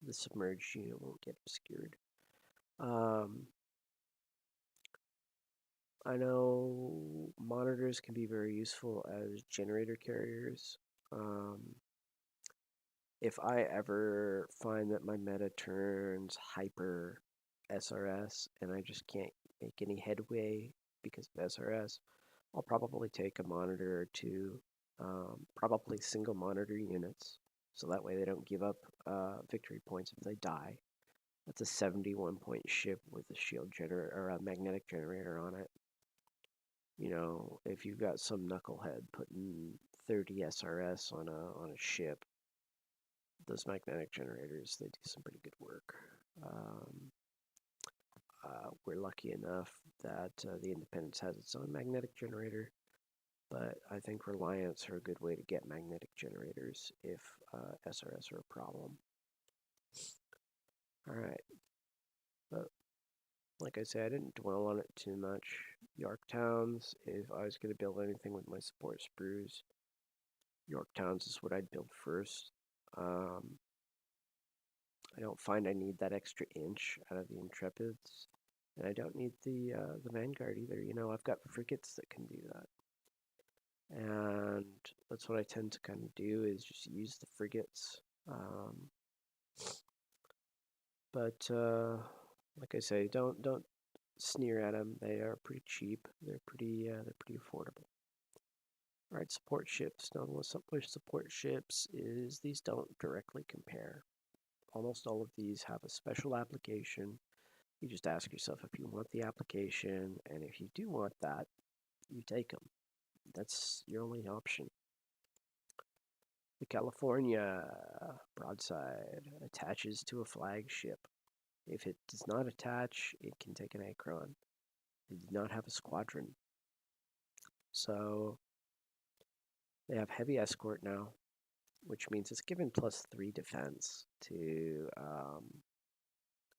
Speaker 1: the submerged unit won't get obscured. I know monitors can be very useful as generator carriers. If I ever find that my meta turns hyper SRS and I just can't make any headway because of SRS, I'll probably take a monitor or two, probably single monitor units, so that way they don't give up victory points if they die. That's a 71 point ship with a shield generator or a magnetic generator on it. If you've got some knucklehead putting 30 SRS on a ship, those magnetic generators, they do some pretty good work. We're lucky enough that the Independence has its own magnetic generator, but I think Reliance are a good way to get magnetic generators if SRS are a problem. All right, but like I said, I didn't dwell on it too much. Yorktowns, if I was going to build anything with my support sprues, Yorktowns is what I'd build first. I don't find I need that extra inch out of the Intrepids, and I don't need the Vanguard either. I've got frigates that can do that, and that's what I tend to kind of do is just use the frigates. But like I say, don't sneer at them. They are pretty cheap. They're pretty affordable. All right, support ships. Now, what's up with support ships is these don't directly compare. Almost all of these have a special application. You just ask yourself if you want the application, and if you do want that, you take them. That's your only option. The California broadside attaches to a flagship. If it does not attach, it can take an Acron. They do not have a squadron. So they have heavy escort now, which means it's given +3 defense to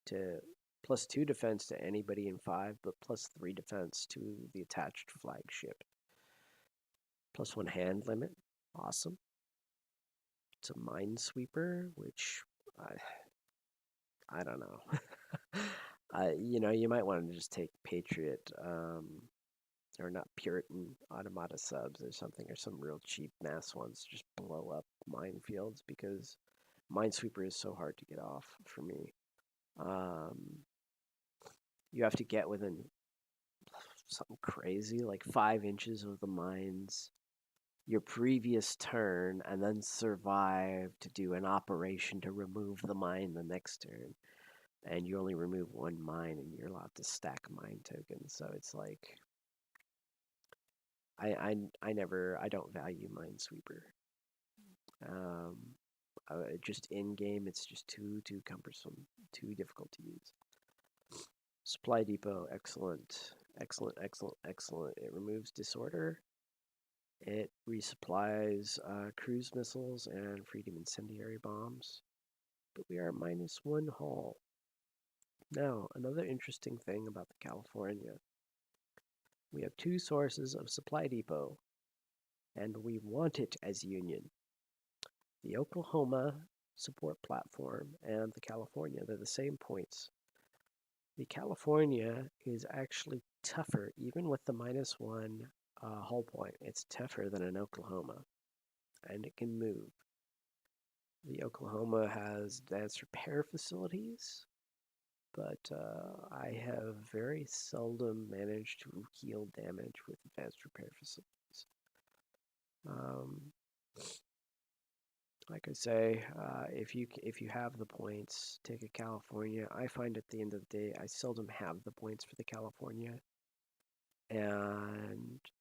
Speaker 1: +2 defense to anybody in 5, but +3 defense to the attached flagship. +1 hand limit. Awesome. It's a minesweeper, which I don't know. You might want to just take Patriot, or not Puritan Automata subs or something, or some real cheap mass ones. Just blow up minefields because Minesweeper is so hard to get off for me. You have to get within something crazy, like 5 inches of the mines your previous turn, and then survive to do an operation to remove the mine the next turn. and you only remove one mine, and you're allowed to stack mine tokens. So it's like I don't value Minesweeper. Um, just in game, it's just too cumbersome, too difficult to use. Supply depot, excellent, excellent, excellent, excellent. It removes disorder. It resupplies cruise missiles and freedom incendiary bombs. But we are -1 hull. Now, another interesting thing about the California. We have two sources of supply depot, and we want it as Union. The Oklahoma support platform and the California, they're the same points. The California is actually tougher, even with the -1 hull point. It's tougher than an Oklahoma, and it can move. The Oklahoma has advanced repair facilities, but I have very seldom managed to heal damage with advanced repair facilities. Like I say, if you have the points, take a California. I find at the end of the day, I seldom have the points for the California, and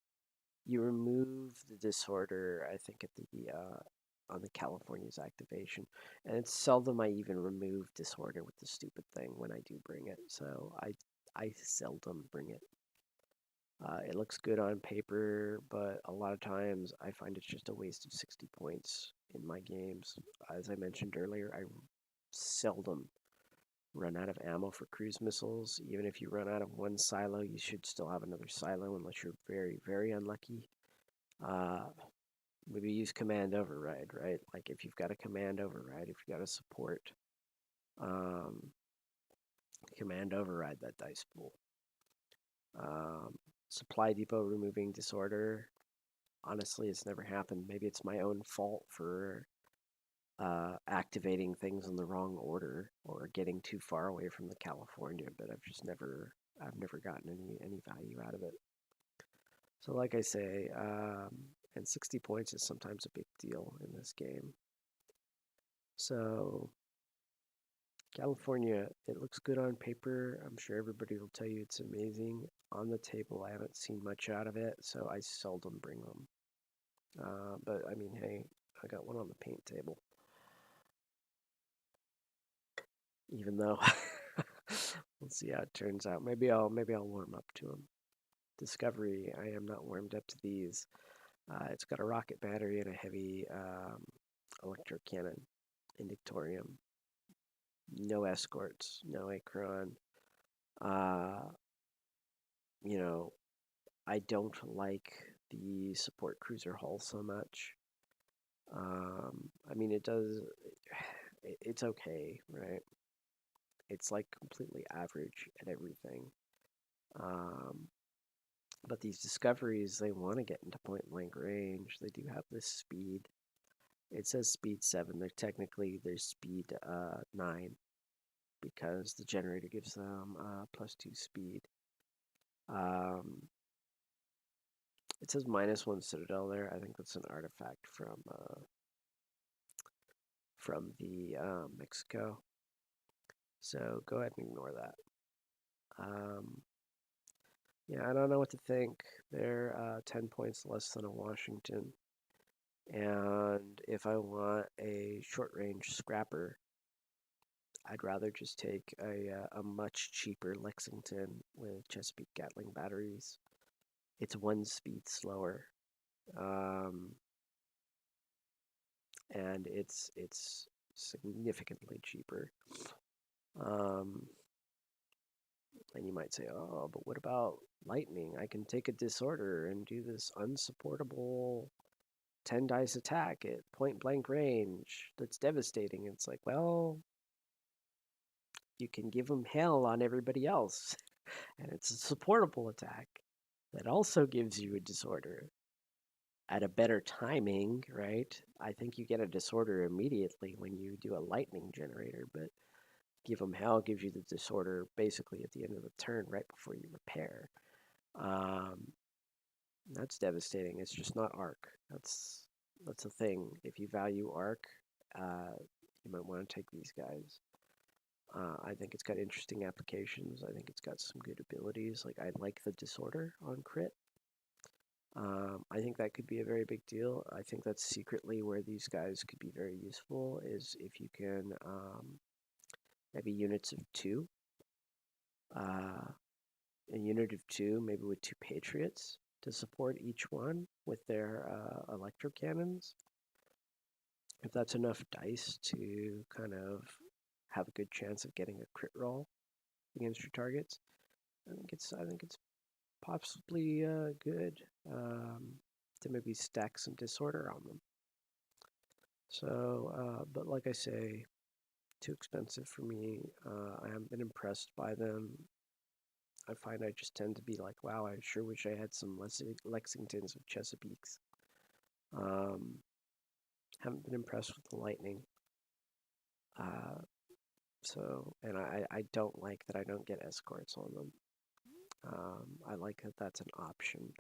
Speaker 1: you remove the disorder. I think at the on the California's activation, and it's seldom I even remove disorder with the stupid thing when I do bring it. So I seldom bring it. It looks good on paper, but a lot of times I find it's just a waste of 60 points in my games. As I mentioned earlier, I seldom run out of ammo for cruise missiles. Even if you run out of one silo, you should still have another silo unless you're very, very unlucky. Maybe use command override, right? Like if you've got a command override, if you've got a support, um, command override that dice pool. Supply depot removing disorder. Honestly, it's never happened. Maybe it's my own fault for activating things in the wrong order or getting too far away from the California, but I've never gotten any value out of it. So like I say, and 60 points is sometimes a big deal in this game. So California, it looks good on paper. I'm sure everybody will tell you it's amazing. On the table, I haven't seen much out of it, so I seldom bring them. But I mean, hey, I got one on the paint table. Even though we'll see how it turns out. Maybe I'll warm up to them. Discovery, I am not warmed up to these. It's got a rocket battery and a heavy electro cannon, Indictorium. No escorts, no Acron. You know, I don't like the support cruiser hull so much. I mean, it does. It's okay, right? It's like completely average at everything. Um, but these discoveries, they want to get into point blank range. They do have this speed. It says speed 7. They're speed 9 because the generator gives them +2 speed. It says -1 Citadel there. I think that's an artifact from the Mexico. So go ahead and ignore that. Yeah, I don't know what to think. They're 10 points less than a Washington. And if I want a short-range scrapper, I'd rather just take a much cheaper Lexington with Chesapeake Gatling batteries. It's 1 speed slower. And it's significantly cheaper. And you might say, oh, but what about lightning? I can take a disorder and do this unsupportable 10 dice attack at point blank range that's devastating. It's like, well, you can give them hell on everybody else. And it's a supportable attack that also gives you a disorder at a better timing, right? I think you get a disorder immediately when you do a lightning generator, but give them hell gives you the disorder basically at the end of the turn right before you repair. That's devastating. It's just not arc. That's a thing. If you value arc, you might want to take these guys. I think it's got interesting applications. I think it's got some good abilities. Like, I like the disorder on crit. I think that could be a very big deal. I think that's secretly where these guys could be very useful, is if you can maybe units of 2. A unit of 2, maybe with 2 Patriots to support each one with their electro cannons. If that's enough dice to kind of have a good chance of getting a crit roll against your targets, I think it's possibly good to maybe stack some disorder on them. So, but like I say, too expensive for me. I haven't been impressed by them. I find I just tend to be like, wow, I sure wish I had some Lexingtons with Chesapeakes. Haven't been impressed with the Lightning. And I don't like that I don't get escorts on them. I like that that's an option.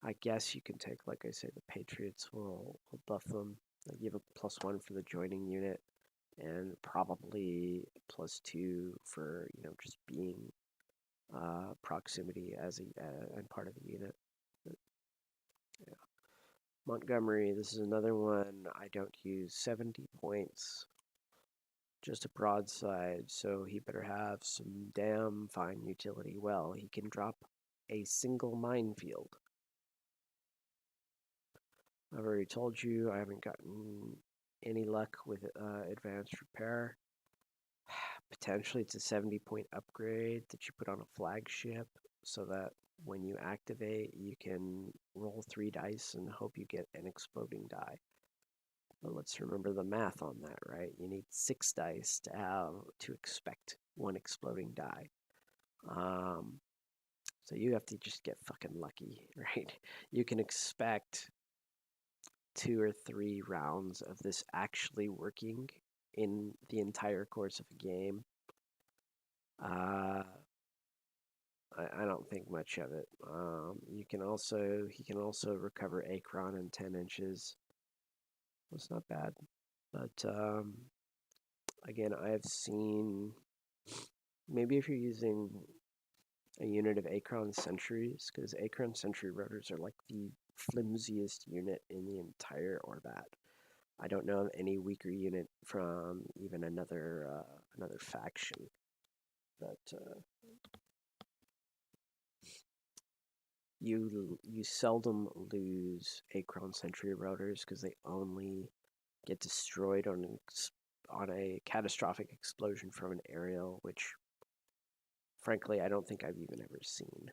Speaker 1: I guess you can take, like I say, the Patriots will buff them. They give a +1 for the joining unit, and probably +2 for just being proximity as and part of the unit. But, yeah. Montgomery, this is another one I don't use. 70 points. Just a broadside, so he better have some damn fine utility. Well, he can drop a single minefield. I've already told you I haven't gotten any luck with advanced repair. Potentially it's a 70-point upgrade that you put on a flagship so that when you activate, you can roll 3 dice and hope you get an exploding die. But let's remember the math on that, right? You need 6 dice to expect 1 exploding die. So you have to just get fucking lucky, right? You can expect 2 or 3 rounds of this actually working in the entire course of a game. I don't think much of it. He can also recover Acron in 10 inches. That's not bad. But again, I've seen, maybe if you're using a unit of Acron Sentries, because Acron Sentry rotors are like the flimsiest unit in the entire ORBAT. I don't know of any weaker unit from even another faction. But you seldom lose Acron Sentry rotors because they only get destroyed on a catastrophic explosion from an aerial, which frankly I don't think I've even ever seen.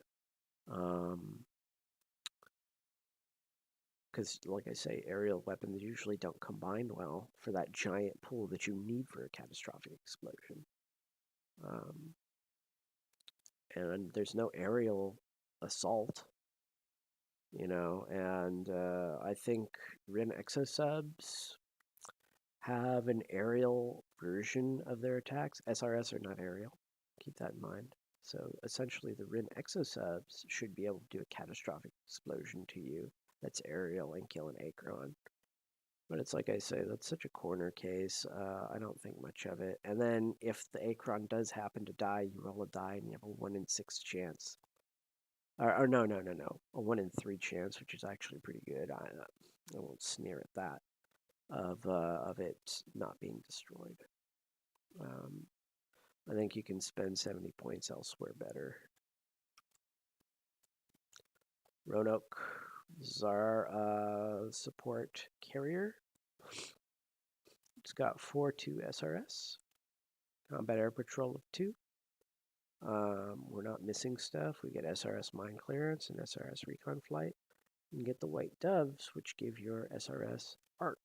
Speaker 1: Because, like I say, aerial weapons usually don't combine well for that giant pool that you need for a catastrophic explosion. And there's no aerial assault, and I think Rin Exosubs have an aerial version of their attacks. SRS are not aerial. Keep that in mind. So essentially the Rin Exosubs should be able to do a catastrophic explosion to you that's aerial and kill an Acron. But it's like I say, that's such a corner case. I don't think much of it. And then if the Acron does happen to die, you roll a die and you have a 1 in 6 chance. Or no. A 1 in 3 chance, which is actually pretty good. I won't sneer at that. Of it not being destroyed. I think you can spend 70 points elsewhere better. Roanoke Tsar support carrier. It's got 4-2 SRS. Combat Air Patrol of 2. We're not missing stuff. We get SRS Mine Clearance and SRS Recon Flight. You can get the White Doves, which give your SRS Arc.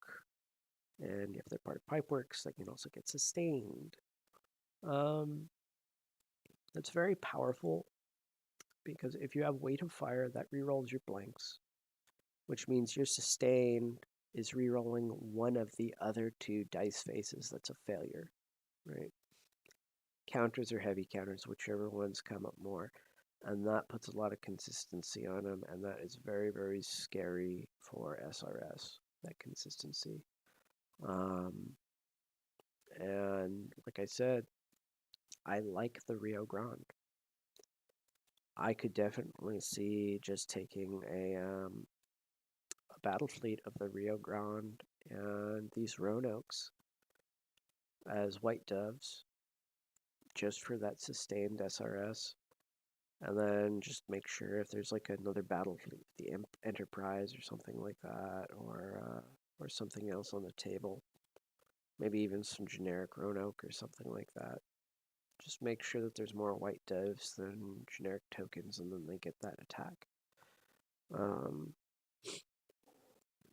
Speaker 1: And if they're part of Pipeworks, they can also get Sustained. That's very powerful because if you have Weight of Fire, that rerolls your blanks, which means your Sustained is rerolling one of the other 2 dice faces that's a failure, right? Counters or heavy counters, whichever ones come up more. And that puts a lot of consistency on them, and that is very, very scary for SRS, that consistency. And like I said, I like the Rio Grande. I could definitely see just taking a battle fleet of the Rio Grande and these Roanoks as white doves, just for that sustained SRS. And then just make sure if there's like another battle fleet, the Enterprise or something like that, or something else on the table. Maybe even some generic Roanoke or something like that. Just make sure that there's more white doves than generic tokens, and then they get that attack.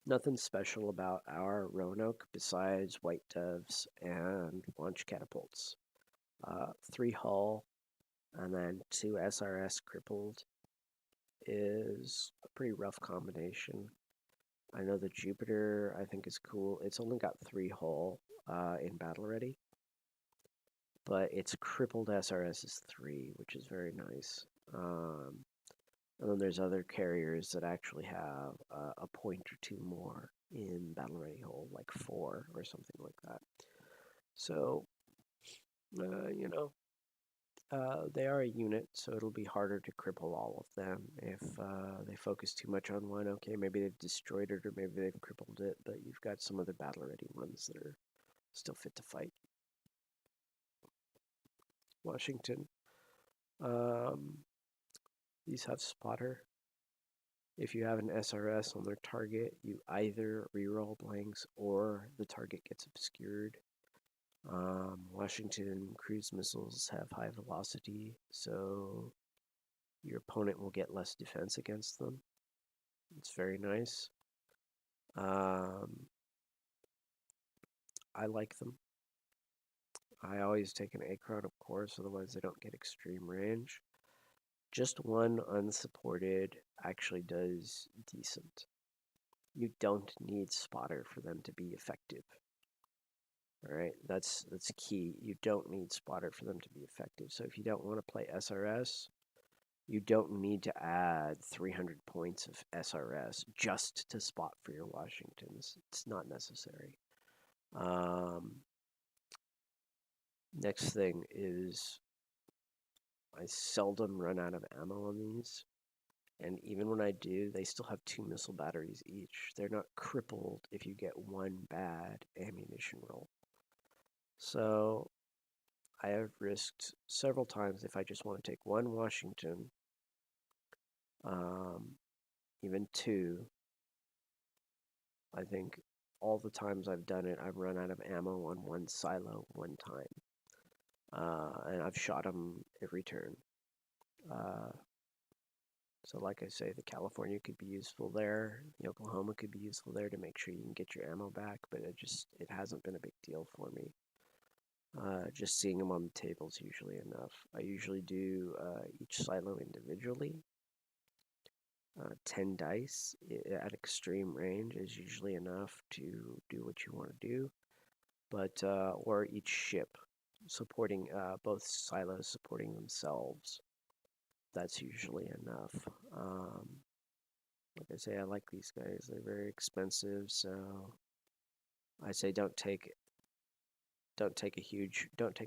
Speaker 1: Nothing special about our Roanoke besides white doves and launch catapults. 3 hull and then 2 SRS crippled is a pretty rough combination. I know the Jupiter I think is cool. It's only got 3 hull in battle ready, but its crippled SRS is 3, which is very nice. And then there's other carriers that actually have a point or 2 more in battle ready hull, like 4 or something like that. So, they are a unit, so it'll be harder to cripple all of them if they focus too much on one. Okay, maybe they've destroyed it or maybe they've crippled it, but you've got some other battle ready ones that are still fit to fight. Washington. These have spotter. If you have an SRS on their target, you either reroll blanks or the target gets obscured. Washington cruise missiles have high velocity, so your opponent will get less defense against them. It's very nice. I like them. I always take an Acron, of course, otherwise they don't get extreme range. Just one unsupported actually does decent. You don't need spotter for them to be effective. All right, that's key. You don't need spotter for them to be effective. So if you don't want to play SRS, you don't need to add 300 points of SRS just to spot for your Washingtons. It's not necessary. Next thing is I seldom run out of ammo on these. And even when I do, they still have 2 missile batteries each. They're not crippled if you get one bad ammunition roll. So I have risked several times if I just want to take one Washington, even 2. I think all the times I've done it, I've run out of ammo on one silo one time. And I've shot them every turn. So like I say, the California could be useful there. The Oklahoma could be useful there to make sure you can get your ammo back, but it hasn't been a big deal for me. Just seeing them on the table is usually enough. I usually do each silo individually. 10 dice at extreme range is usually enough to do what you want to do. But, or each ship supporting, both silos supporting themselves. That's usually enough. Like I say, I like these guys. They're very expensive, so I say don't take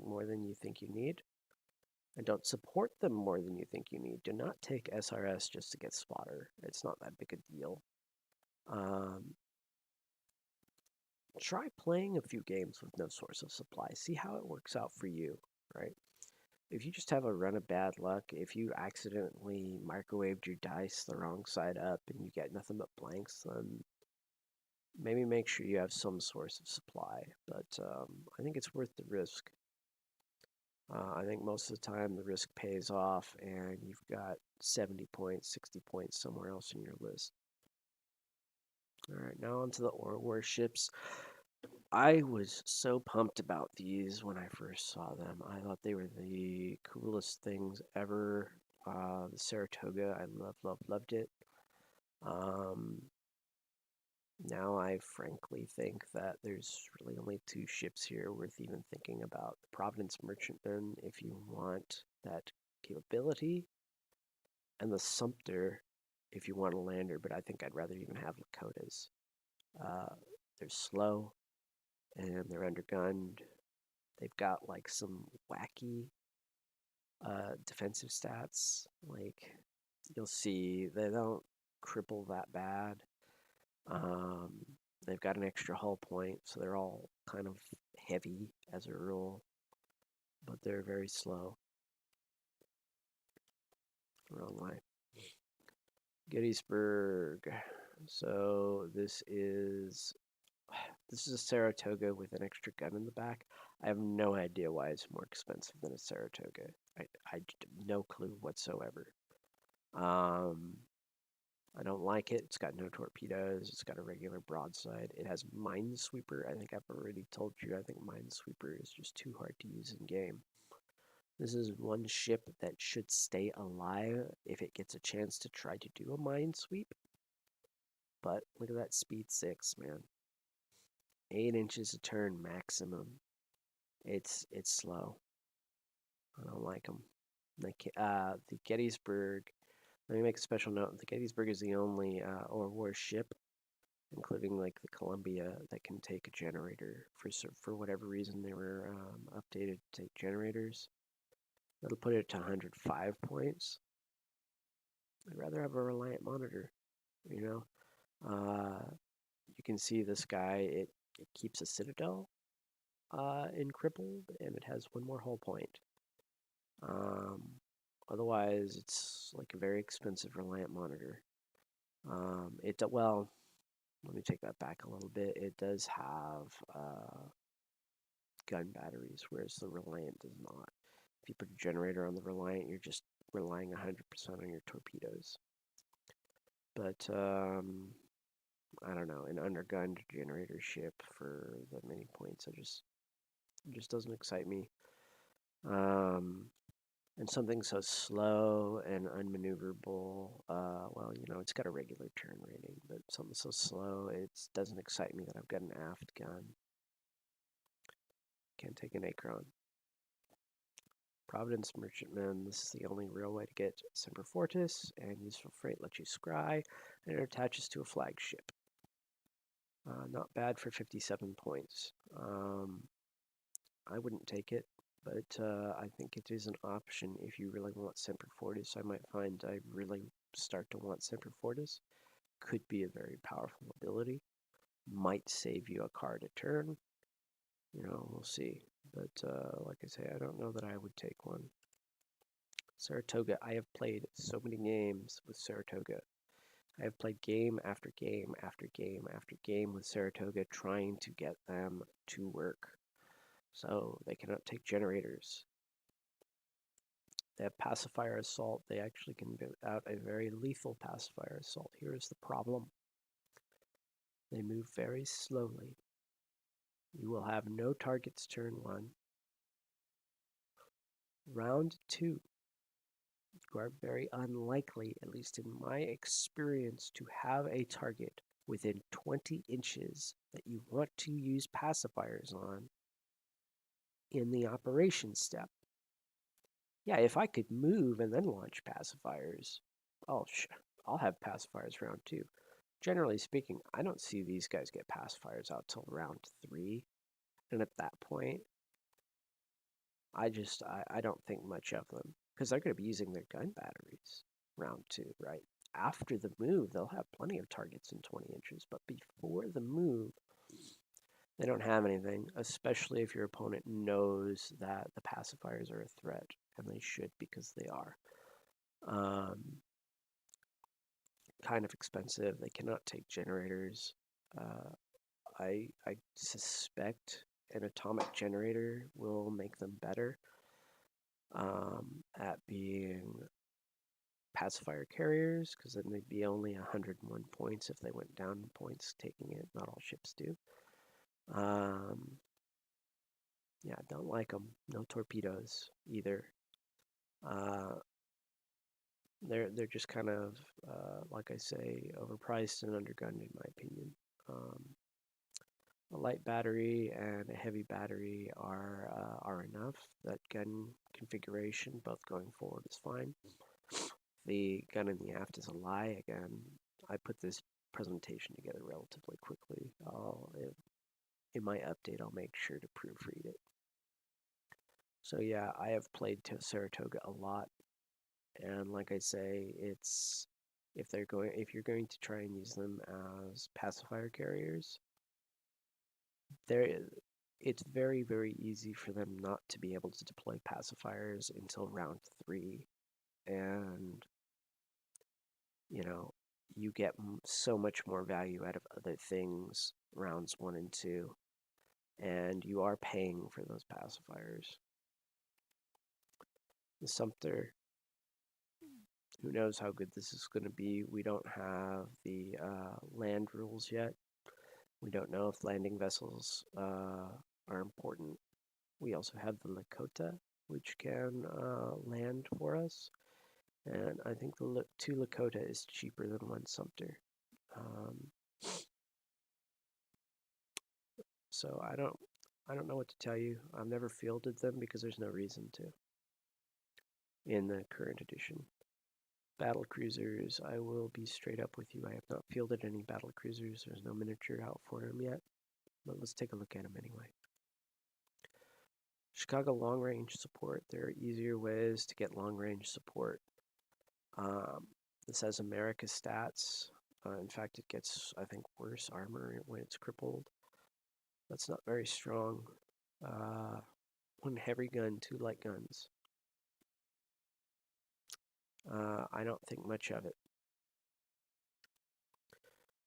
Speaker 1: more than you think you need. And don't support them more than you think you need. Do not take SRS just to get spotter. It's not that big a deal. Try playing a few games with no source of supply. See how it works out for you, right? If you just have a run of bad luck, if you accidentally microwaved your dice the wrong side up and you get nothing but blanks, then maybe make sure you have some source of supply. But I think it's worth the risk. I think most of the time the risk pays off and you've got 70 points, 60 points somewhere else in your list. All right, now on to the warships. I was so pumped about these when I first saw them. I thought they were the coolest things ever. The Saratoga, I loved it. Now I frankly think that there's really only 2 ships here worth even thinking about. The Providence Merchantman, if you want that capability, and the Sumter, if you want a lander, but I think I'd rather even have Lakotas. They're slow, and they're undergunned. They've got like some wacky defensive stats. Like, you'll see they don't cripple that bad. Um, they've got an extra hull point, so they're all kind of heavy as a rule, but they're very slow. Wrong way. Gettysburg. So this is a Saratoga with an extra gun in the back. I have no idea why it's more expensive than a Saratoga. I have no clue whatsoever. I don't like it. It's got no torpedoes. It's got a regular broadside. It has Minesweeper. I think I've already told you. I think Minesweeper is just too hard to use in game. This is one ship that should stay alive if it gets a chance to try to do a minesweep. But look at that speed 6, man. 8 inches a turn maximum. It's slow. I don't like them. The Gettysburg. Let me make a special note. The Gettysburg is the only war ship, including like the Columbia, that can take a generator. For whatever reason, they were updated to take generators. That'll put it to 105 points. I'd rather have a Reliant monitor, you know. You can see this guy. It keeps a Citadel crippled, and it has one more hull point. Otherwise, it's like a very expensive Reliant monitor. Well, let me take that back a little bit. It does have gun batteries, whereas the Reliant does not. If you put a generator on the Reliant, you're just relying 100% on your torpedoes. But I don't know, an undergunned generator ship for that many points, it just doesn't excite me. And something so slow and unmaneuverable, well, you know, it's got a regular turn rating, but something so slow, it doesn't excite me that I've got an aft gun. Can't take an Acron. Providence Merchantman, this is the only real way to get Semper Fortis, and useful freight lets you scry, and it attaches to a flagship. Not bad for 57 points. I wouldn't take it, but I think it is an option if you really want Semper Fortis. I might find I really start to want Semper Fortis. Could be a very powerful ability. Might save you a card a turn. You know, we'll see. But like I say, I don't know that I would take one. Saratoga, I have played so many games with Saratoga. I have played game after game after game after game with Saratoga trying to get them to work. So they cannot take generators. They have pacifier assault. They actually can put out a very lethal pacifier assault. Here is the problem. They move very slowly. You will have no targets turn 1. Round 2. You are very unlikely, at least in my experience, to have a target within 20 inches that you want to use pacifiers on in the operation step. Yeah, if I could move and then launch pacifiers, I'll have pacifiers round 2. Generally speaking, I don't see these guys get pacifiers out till round 3. And at that point, I don't think much of them, because they're going to be using their gun batteries round 2, right? After the move, they'll have plenty of targets in 20 inches, but before the move, they don't have anything, especially if your opponent knows that the pacifiers are a threat, and they should, because they are. Kind of expensive. They cannot take generators. I suspect an atomic generator will make them better at being pacifier carriers, because then they'd be only 101 points if they went down in points taking it. Not all ships do. Yeah, don't like them. No torpedoes either. They're just kind of, like I say, overpriced and undergunned in my opinion. A light battery and a heavy battery are enough. That gun configuration, both going forward, is fine. The gun in the aft is a lie. Again, I put this presentation together relatively quickly. In my update, I'll make sure to proofread it. So yeah, I have played Saratoga a lot, and like I say, it's if you're going to try and use them as pacifier carriers, there it's very easy for them not to be able to deploy pacifiers until round 3, and you know you get so much more value out of other things rounds 1 and 2, and you are paying for those pacifiers. The Sumter, who knows how good this is going to be. We don't have the land rules yet. We don't know if landing vessels are important. We also have the Lakota, which can land for us. And I think the 2 Lakota is cheaper than 1 Sumter. So I don't know what to tell you. I've never fielded them because there's no reason to in the current edition. Battle cruisers, I will be straight up with you. I have not fielded any battle cruisers. There's no miniature out for them yet, but let's take a look at them anyway. Chicago long range support. There are easier ways to get long range support. This has America stats. In fact, it gets, I think, worse armor when it's crippled. That's not very strong. 1 heavy gun, 2 light guns. I don't think much of it.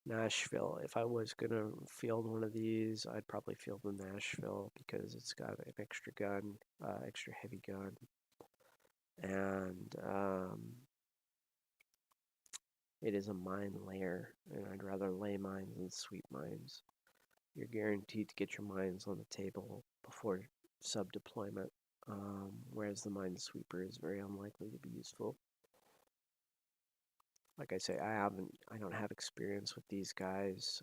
Speaker 1: Nashville. If I was going to field one of these, I'd probably field the Nashville because it's got an extra gun, extra heavy gun. And it is a mine layer, and I'd rather lay mines than sweep mines. You're guaranteed to get your mines on the table before sub-deployment, whereas the mine sweeper is very unlikely to be useful. Like I say, I don't have experience with these guys.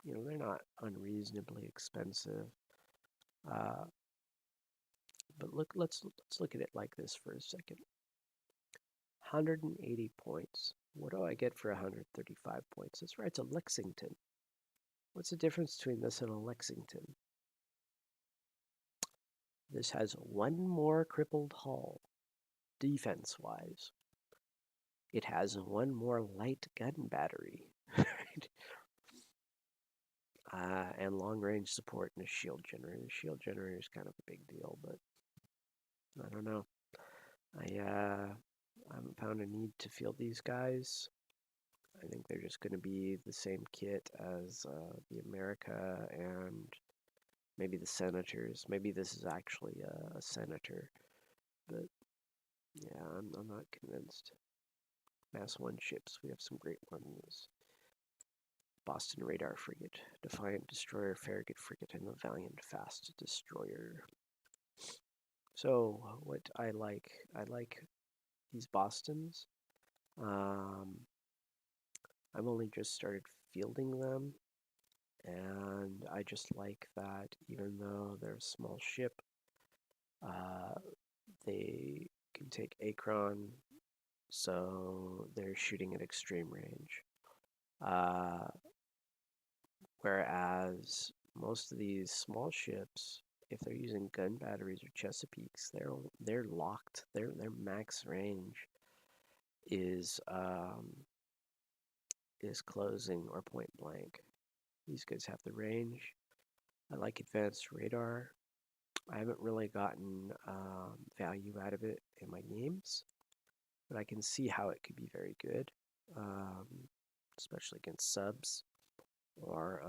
Speaker 1: They're not unreasonably expensive. But let's look at it like this for a second. 180 points. What do I get for 135 points? That's right, it's a Lexington. What's the difference between this and a Lexington? This has 1 more crippled hull, defense-wise. It has 1 more light gun battery. And long-range support and a shield generator. The shield generator is kind of a big deal, but I don't know. I haven't found a need to field these guys. I think they're just going to be the same kit as the America and maybe the Senators. Maybe this is actually a Senator, but yeah, I'm not convinced. Mass 1 ships, we have some great ones. Boston Radar Frigate, Defiant Destroyer, Farragut Frigate, and the Valiant Fast Destroyer. So what I like these Bostons. I've only just started fielding them, and I just like that even though they're a small ship, they can take Acron, so they're shooting at extreme range. Whereas most of these small ships, if they're using gun batteries or Chesapeakes, they're locked. Their max range is closing or point blank. These guys have the range. I like advanced radar. I haven't really gotten value out of it in my games, but I can see how it could be very good, especially against subs or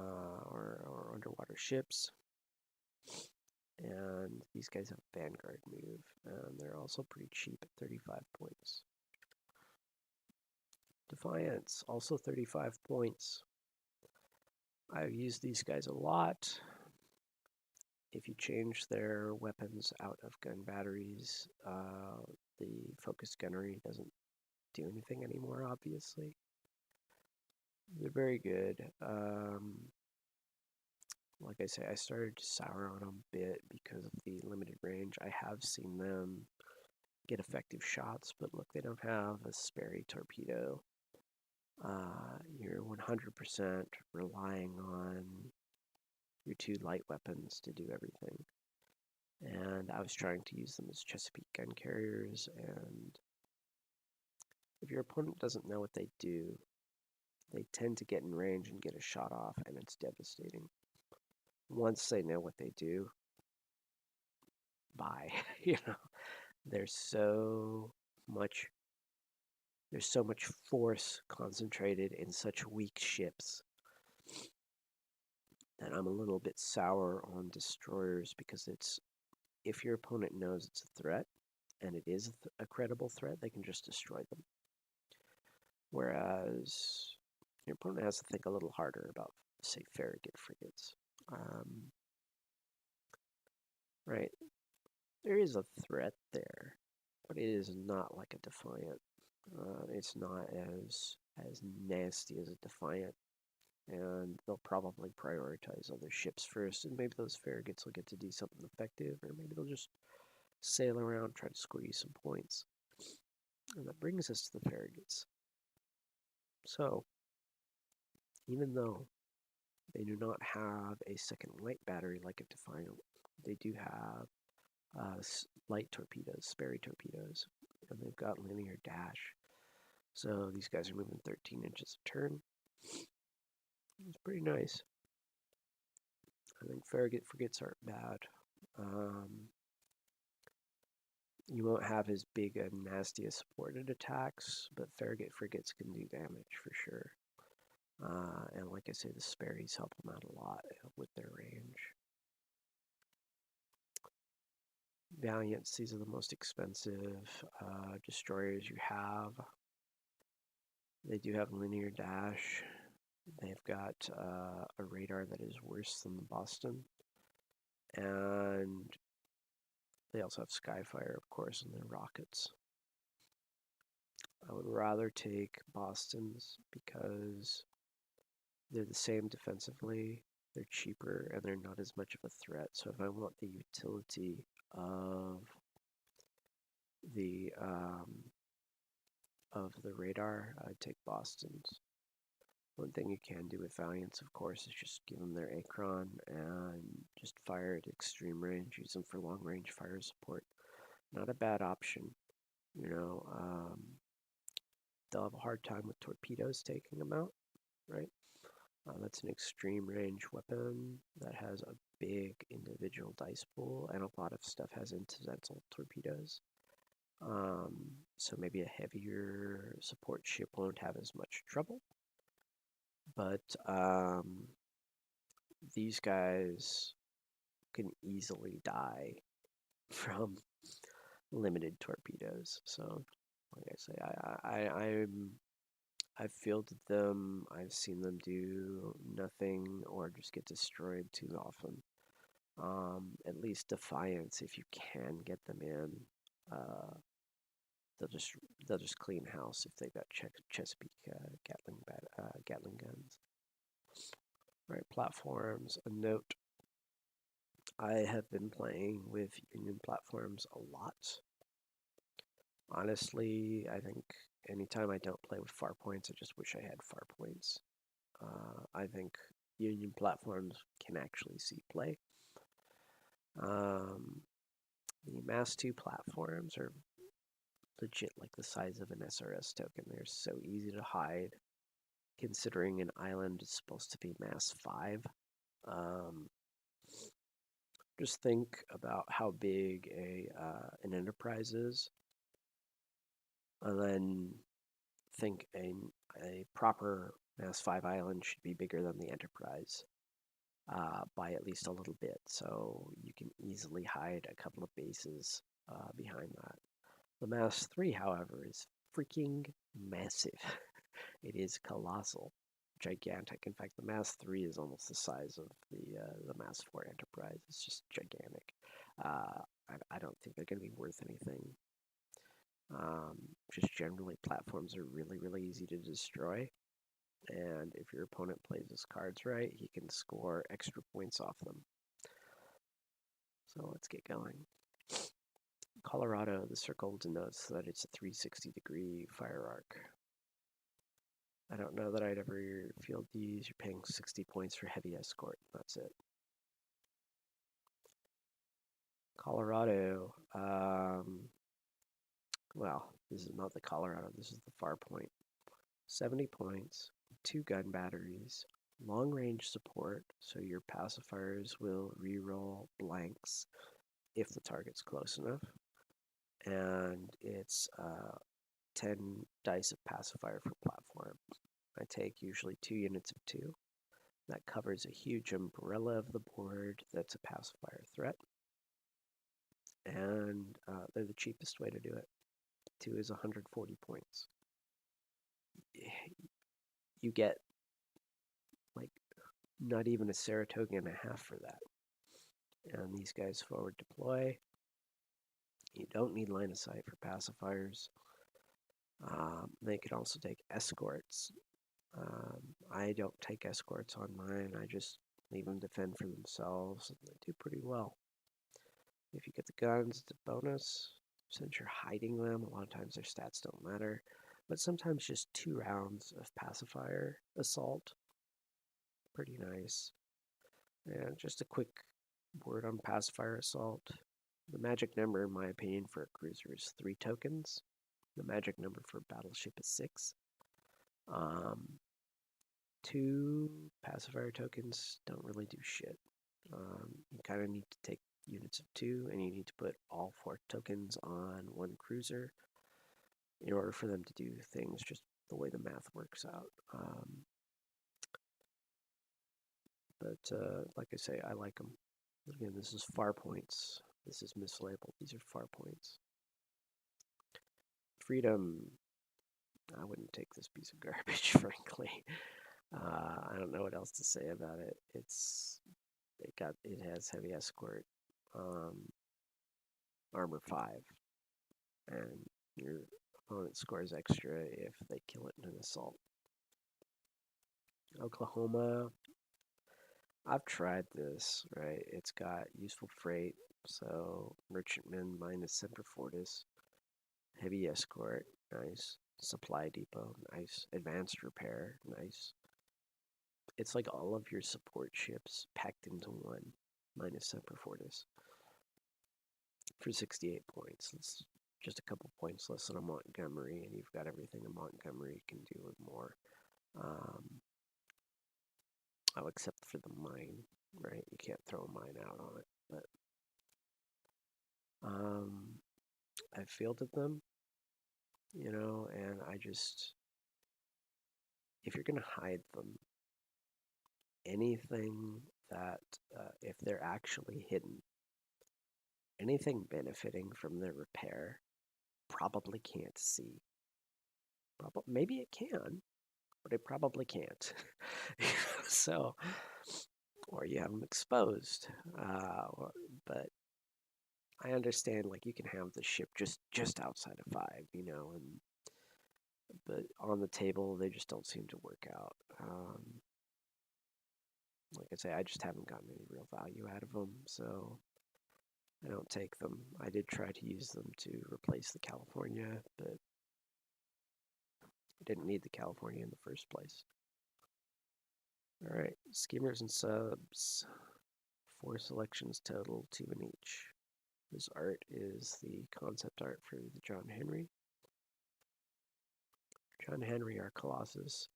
Speaker 1: underwater ships. And these guys have a Vanguard move, and they're also pretty cheap at 35 points. Defiance, also 35 points. I've used these guys a lot. If you change their weapons out of gun batteries, the focused gunnery doesn't do anything anymore, obviously. They're very good. Like I say, I started to sour on them a bit because of the limited range. I have seen them get effective shots, but look, they don't have a Sperry torpedo. You're 100% relying on your 2 light weapons to do everything. And I was trying to use them as Chesapeake gun carriers, and if your opponent doesn't know what they do, they tend to get in range and get a shot off, and it's devastating. Once they know what they do, bye. You know, there's so much force concentrated in such weak ships that I'm a little bit sour on destroyers, because if your opponent knows it's a threat and it is a credible threat, they can just destroy them. Whereas your opponent has to think a little harder about, say, Farragut frigates. Right, there is a threat there, but it is not like a Defiant. It's not as nasty as a Defiant, and they'll probably prioritize other ships first, and maybe those Farragut's will get to do something effective, or maybe they'll just sail around, try to squeeze some points. And that brings us to the Farragut's. So, even though they do not have a second light battery like a Defiant, they do have light torpedoes, Sperry torpedoes, and they've got linear dash. So these guys are moving 13 inches a turn. It's pretty nice. I think Farragut frigates aren't bad. You won't have as big and nasty as supported attacks, but Farragut frigates can do damage for sure. And like I say, the Sperry's help them out a lot with their range. Valiants, these are the most expensive destroyers you have. They do have linear dash. They've got a radar that is worse than the Boston. And they also have Skyfire, of course, and their rockets. I would rather take Bostons because they're the same defensively, they're cheaper, and they're not as much of a threat. So if I want the utility of the radar, I'd take Bostons. One thing you can do with Valiants, of course, is just give them their Acron and just fire at extreme range. Use them for long range fire support. Not a bad option. You know, they'll have a hard time with torpedoes taking them out, right? That's an extreme range weapon that has a big individual dice pool, and a lot of stuff has incidental torpedoes. So maybe a heavier support ship won't have as much trouble. But these guys can easily die from limited torpedoes. So, like I say, I've fielded them. I've seen them do nothing or just get destroyed too often. At least Defiance, if you can get them in, they'll just clean house if they've got Chesapeake Gatling guns. Right, platforms. A note: I have been playing with Union platforms a lot. Honestly, I think anytime I don't play with far points, I just wish I had far points. I think Union platforms can actually see play. The Mass 2 platforms are legit like the size of an SRS token. They're so easy to hide, considering an island is supposed to be Mass 5. Just think about how big an Enterprise is, and then think a proper Mass 5 island should be bigger than the Enterprise by at least a little bit, so you can easily hide a couple of bases behind that. The Mass 3, however, is freaking massive. It is colossal, gigantic. In fact, the Mass 3 is almost the size of the Mass 4 Enterprise. It's just gigantic. I don't think they're going to be worth anything. Just generally, platforms are really, really easy to destroy. And if your opponent plays his cards right, he can score extra points off them. So let's get going. Colorado, the circle denotes that it's a 360-degree fire arc. I don't know that I'd ever field these. You're paying 60 points for heavy escort. That's it. Colorado. Well, this is not the Colorado. This is the far point. 70 points, 2 gun batteries, long range support, so your pacifiers will reroll blanks if the target's close enough. And it's 10 dice of pacifier for platform. I take usually 2 units of 2. That covers a huge umbrella of the board that's a pacifier threat. And they're the cheapest way to do it. 2 is 140 points. You get like not even a Saratoga and a half for that. And these guys forward deploy. You don't need line of sight for pacifiers. They can also take escorts. I don't take escorts on mine. I just leave them defend for themselves. And they do pretty well. If you get the guns, it's a bonus. Since you're hiding them, a lot of times their stats don't matter. But sometimes just 2 rounds of pacifier assault. Pretty nice. And just a quick word on pacifier assault. The magic number, in my opinion, for a cruiser is 3 tokens. The magic number for a battleship is 6. 2 pacifier tokens don't really do shit. You kind of need to take units of 2, and you need to put all 4 tokens on 1 cruiser in order for them to do things just the way the math works out. But like I say, I like them. Again, this is far points. This is mislabeled. These are far points. Freedom. I wouldn't take this piece of garbage, frankly. I don't know what else to say about it. It has heavy escort, armor 5, and your opponent scores extra if they kill it in an assault. Oklahoma. I've tried this, right? It's got useful freight, so merchantman minus Semper Fortis, heavy escort, nice. Supply depot, nice. Advanced repair, nice. It's like all of your support ships packed into one, minus Semper Fortis, for 68 points. It's just a couple points less than a Montgomery, and you've got everything a Montgomery can do and more. Oh, except for the mine, right? You can't throw a mine out on it, but I've fielded them, and if you're going to hide them, anything that, if they're actually hidden, anything benefiting from their repair probably can't see. Maybe it can, but it probably can't. So, or you have them exposed. But I understand, like, you can have the ship just outside of 5, but on the table, they just don't seem to work out. Like I say, I just haven't gotten any real value out of them, so I don't take them. I did try to use them to replace the California, but I didn't need the California in the first place. All right, schemers and subs. 4 selections total, 2 in each. This art is the concept art for the John Henry. John Henry, our Colossus.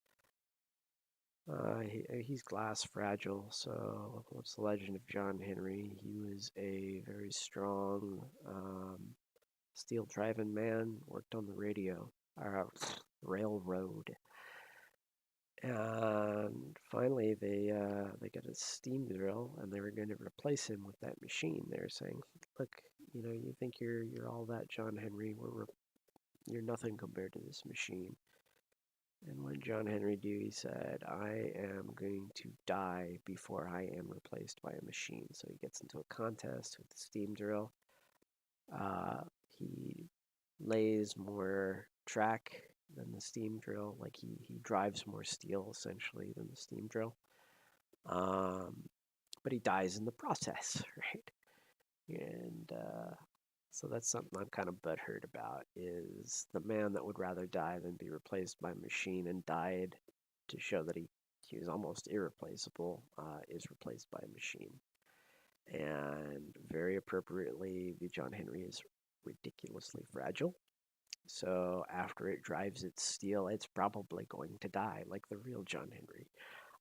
Speaker 1: He's glass fragile, so what's the legend of John Henry? He was a very strong steel driving man, worked on the railroad. And finally, they got a steam drill, and they were going to replace him with that machine. They're saying, "Look, you think you're all that, John Henry? You're nothing compared to this machine." And when John Henry Dewey said, "I am going to die before I am replaced by a machine," so he gets into a contest with the steam drill. He lays more track than the steam drill. Like he drives more steel essentially than the steam drill. But he dies in the process, right? And so that's something I'm kind of butthurt about, is the man that would rather die than be replaced by a machine and died to show that he was almost irreplaceable, is replaced by a machine. And very appropriately, the John Henry is ridiculously fragile. So after it drives its steel, it's probably going to die, like the real John Henry.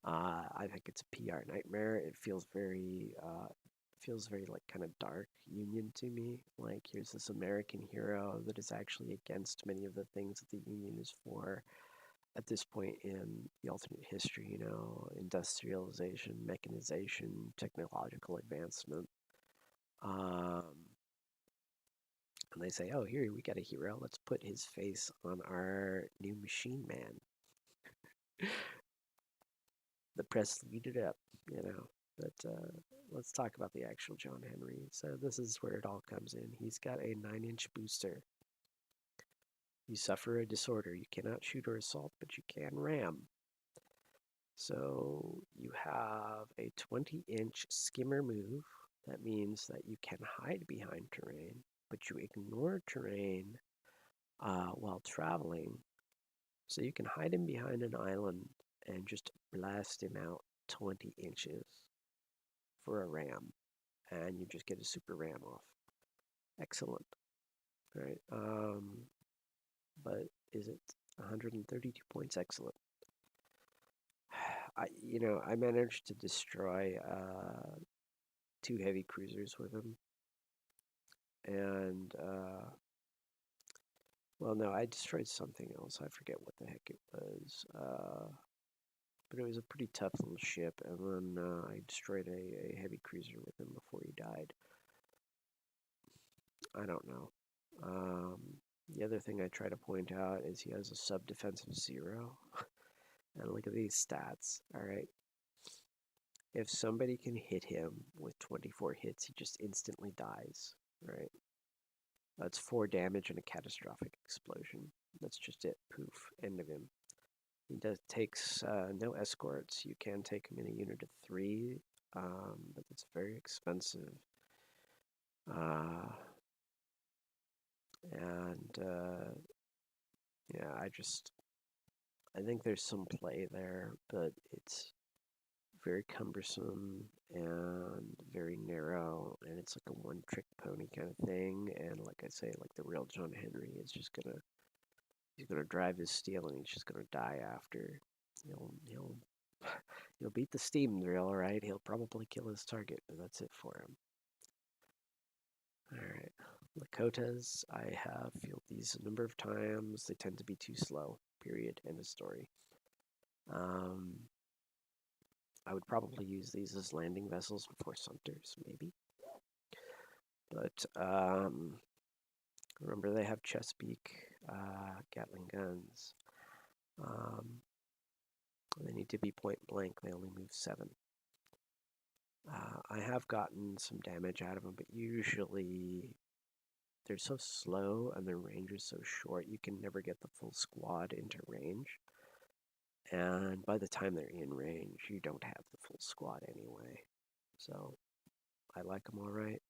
Speaker 1: I think it's a PR nightmare. It feels very like kind of dark Union to me. Like here's this American hero that is actually against many of the things that the Union is for at this point in the alternate history. Industrialization, mechanization, technological advancement. Um, and they say, "Oh, here we got a hero. Let's put his face on our new machine man." The press lead it up, you know. But let's talk about the actual John Henry. So this is where it all comes in. He's got a 9-inch booster. You suffer a disorder. You cannot shoot or assault, but you can ram. So you have a 20-inch skimmer move. That means that you can hide behind terrain, but you ignore terrain while traveling. So you can hide him behind an island and just blast him out 20 inches for a ram, and you just get a super ram off. Excellent, right? But is it 132 points? Excellent. I managed to destroy 2 heavy cruisers with him, and well, no, I destroyed something else. I forget what the heck it was. But it was a pretty tough little ship, and then I destroyed a heavy cruiser with him before he died. I don't know. The other thing I try to point out is he has a sub-defensive 0. And look at these stats, alright? If somebody can hit him with 24 hits, he just instantly dies, right? That's 4 damage and a catastrophic explosion. That's just it. Poof. End of him. He takes no escorts. You can take him in a unit of 3, but it's very expensive. And yeah, I think there's some play there, but it's very cumbersome and very narrow, and it's like a one-trick pony kind of thing. And like I say, like the real John Henry is just he's gonna drive his steel, and he's just gonna die after. He'll beat the steam drill, right? He'll probably kill his target, but that's it for him. All right. Lakotas, I have fielded these a number of times. They tend to be too slow. Period. End of story. I would probably use these as landing vessels before Sumters, maybe. But remember, they have Chesapeake Gatling guns. They need to be point blank. They only move 7. I have gotten some damage out of them, but usually they're so slow and their range is so short, you can never get the full squad into range. And by the time they're in range, you don't have the full squad anyway. So I like them all right.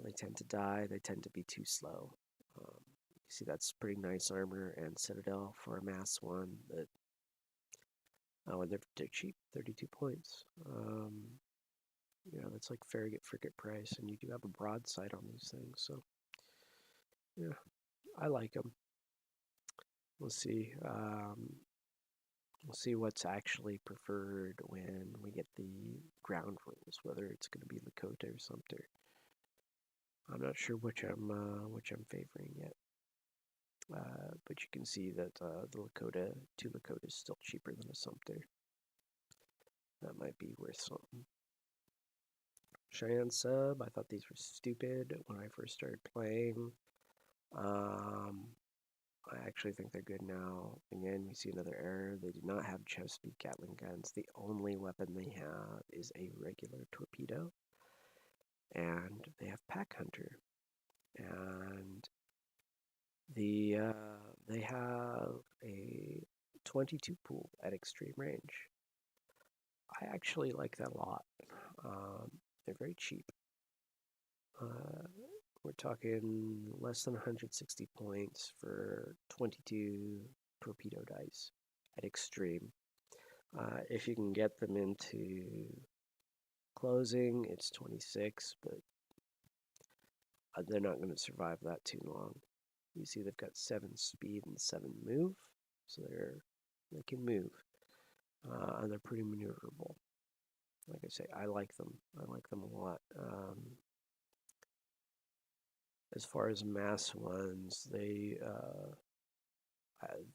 Speaker 1: They tend to die. They tend to be too slow. You see, that's pretty nice armor and Citadel for a mass 1. But and they're cheap, 32 points. That's like Farragut frigate price, and you do have a broadside on these things. So yeah, I like them. We'll see. We'll see what's actually preferred when we get the ground rules, whether it's going to be Lakota or Sumter. I'm not sure which I'm favoring yet. But you can see that the Lakota, 2 Lakota is still cheaper than a Sumter. That might be worth something. Cheyenne sub, I thought these were stupid when I first started playing. I actually think they're good now. Again, we see another error. They do not have Chesapeake Gatling guns. The only weapon they have is a regular torpedo. And they have Pack Hunter. And they have a 22 pool at extreme range. I actually like that a lot. They're very cheap. We're talking less than 160 points for 22 torpedo dice at extreme. If you can get them into closing, it's 26, but they're not going to survive that too long. You see they've got 7 speed and 7 move, so they can move, and they're pretty maneuverable. Like I say, I like them. I like them a lot. As far as mass ones,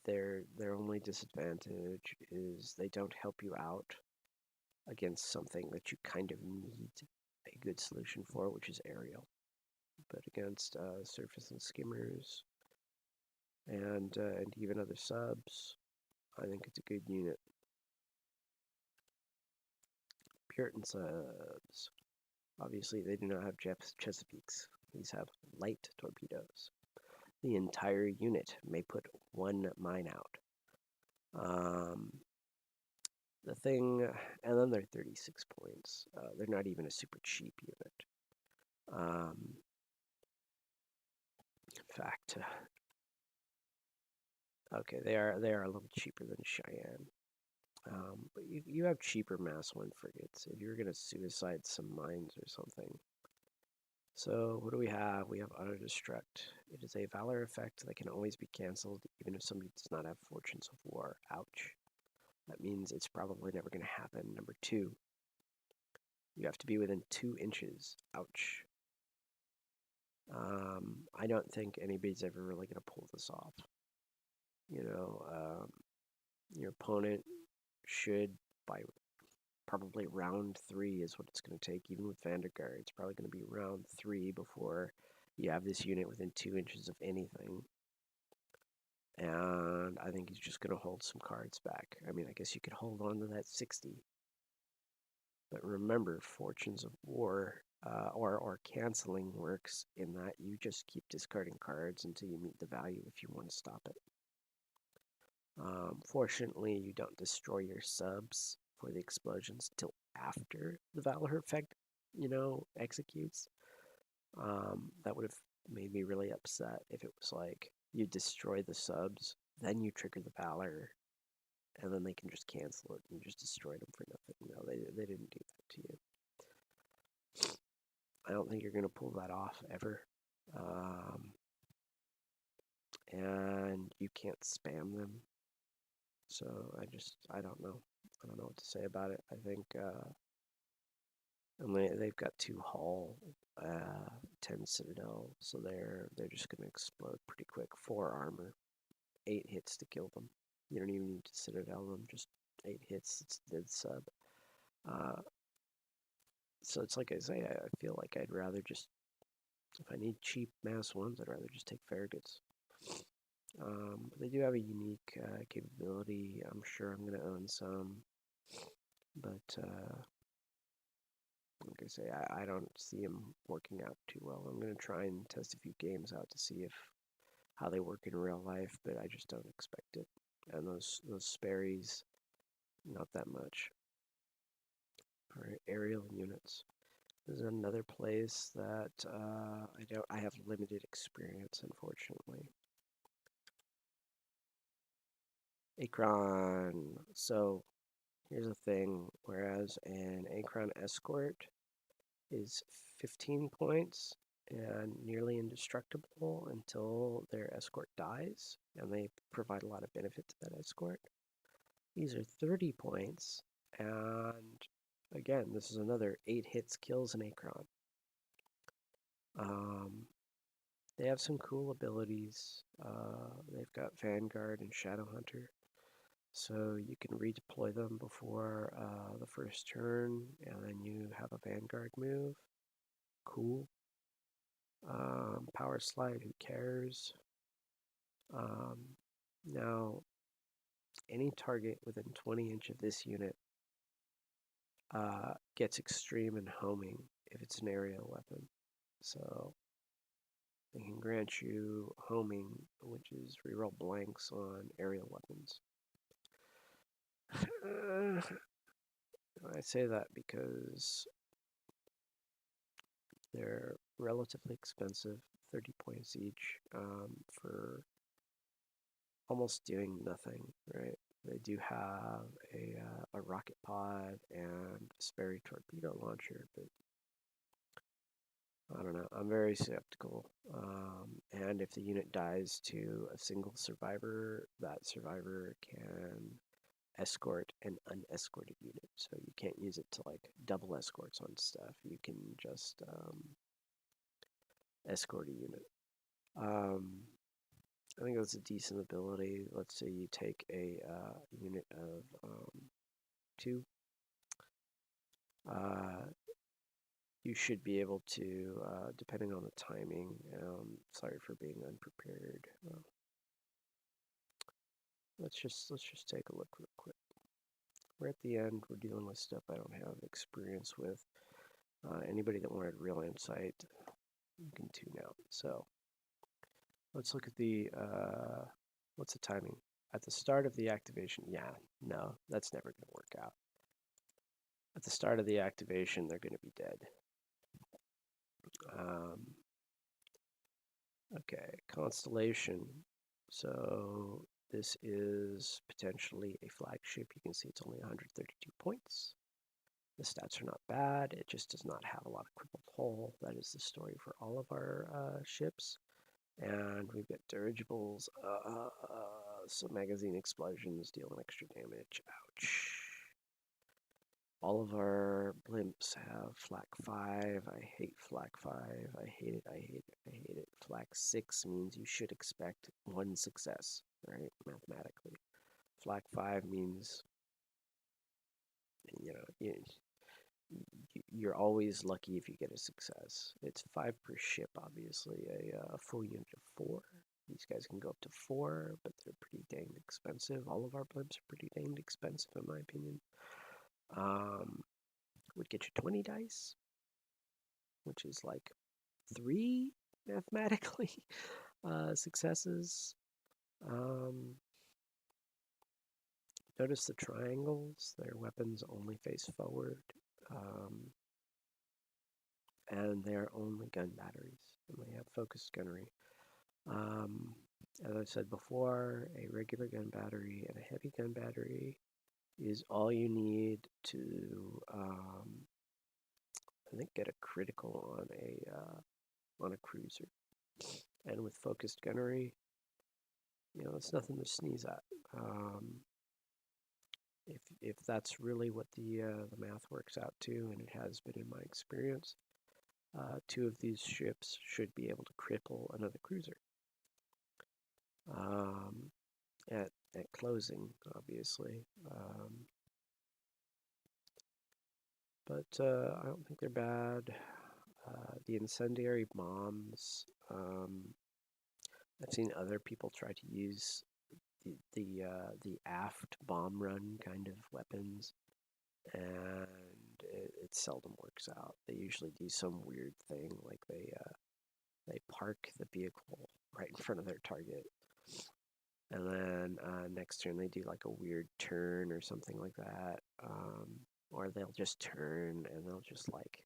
Speaker 1: their only disadvantage is they don't help you out against something that you kind of need a good solution for, which is aerial. But against surface and skimmers and even other subs, I think it's a good unit. Puritan subs. Obviously, they do not have Chesapeakes. These have light torpedoes. The entire unit may put 1 mine out. The thing, and then they're 36 points. They're not even a super cheap unit. In fact, okay, they are a little cheaper than Cheyenne. But you have cheaper mass 1 frigates if you're gonna suicide some mines or something. So what do we have? We have auto-destruct. It is a valor effect that can always be cancelled even if somebody does not have Fortunes of War. Ouch. That means it's probably never going to happen. Number 2, you have to be within 2 inches. Ouch. I don't think anybody's ever really going to pull this off. You know, your opponent should, by probably round 3 is what it's going to take, even with Vanderguard. It's probably going to be round 3 before you have this unit within 2 inches of anything. And I think he's just going to hold some cards back. I mean, I guess you could hold on to that 60. But remember, Fortunes of War or canceling works in that you just keep discarding cards until you meet the value if you want to stop it. Fortunately, you don't destroy your subs for the explosions till after the Valor effect, executes. That would have made me really upset if it was like you destroy the subs, then you trigger the Valor, and then they can just cancel it and you just destroyed them for nothing. No, they didn't do that to you. I don't think you're going to pull that off ever. And you can't spam them. So I don't know. I don't know what to say about it. I think, and they've got 2 hull, 10 citadel, so they're just going to explode pretty quick. 4 armor, 8 hits to kill them. You don't even need to citadel them, just 8 hits, it's dead sub. So it's like I say, I feel like I'd rather just, if I need cheap mass ones, I'd rather just take Farragut's. They do have a unique capability. I'm sure I'm going to own some, but like I say, I don't see them working out too well. I'm going to try and test a few games out to see how they work in real life, but I just don't expect it. And those Sperry's, not that much. All right, aerial units. This is another place that I have limited experience, unfortunately. Acron. So here's the thing, whereas an Acron escort is 15 points and nearly indestructible until their escort dies, and they provide a lot of benefit to that escort. These are 30 points, and again, this is another 8 hits, kills an Acron. They have some cool abilities. They've got Vanguard and Shadowhunter, so you can redeploy them before the first turn, and then you have a Vanguard move. Cool. Power slide, who cares? Now, any target within 20 inch of this unit gets extreme and homing if it's an aerial weapon. So they can grant you homing, which is reroll blanks on aerial weapons. I say that because they're relatively expensive, 30 points each, for almost doing nothing, right? They do have a rocket pod and a Sperry torpedo launcher, but I don't know. I'm very skeptical. And if the unit dies to a single survivor, that survivor can escort an unescorted unit. So you can't use it to like double escorts on stuff. You can just escort a unit. I think that's a decent ability. Let's say you take a unit of 2. You should be able to, depending on the timing. Sorry for being unprepared. Let's just take a look real quick. We're at the end. We're dealing with stuff I don't have experience with. Anybody that wanted real insight, you can tune out. So let's look at the what's the timing? At the start of the activation, yeah, no, that's never going to work out. At the start of the activation, they're going to be dead. Okay, Constellation. So this is potentially a flagship. You can see it's only 132 points. The stats are not bad. It just does not have a lot of crippled hull. That is the story for all of our ships. And we've got dirigibles. So magazine explosions deal an extra damage. Ouch. All of our blimps have flak 5. I hate flak 5. I hate it. I hate it. I hate it. Flak 6 means you should expect 1 success, right? Mathematically. Flak 5 means, you know, you're always lucky if you get a success. It's 5 per ship, obviously. A full unit of 4. These guys can go up to 4, but they're pretty dang expensive. All of our blimps are pretty dang expensive, in my opinion. Would get you 20 dice, which is like 3 mathematically successes. Notice the triangles. Their weapons only face forward. And they're only gun batteries. And they have focused gunnery. As I said before, a regular gun battery and a heavy gun battery is all you need to, I think, get a critical on a cruiser. And with focused gunnery, you know, it's nothing to sneeze at. If that's really what the math works out to, and it has been in my experience, 2 of these ships should be able to cripple another cruiser. At closing, obviously. But I don't think they're bad. The incendiary bombs, I've seen other people try to use the aft bomb run kind of weapons, and it seldom works out. They usually do some weird thing, like they park the vehicle right in front of their target, and then next turn they do like a weird turn or something like that, or they'll just turn and they'll just like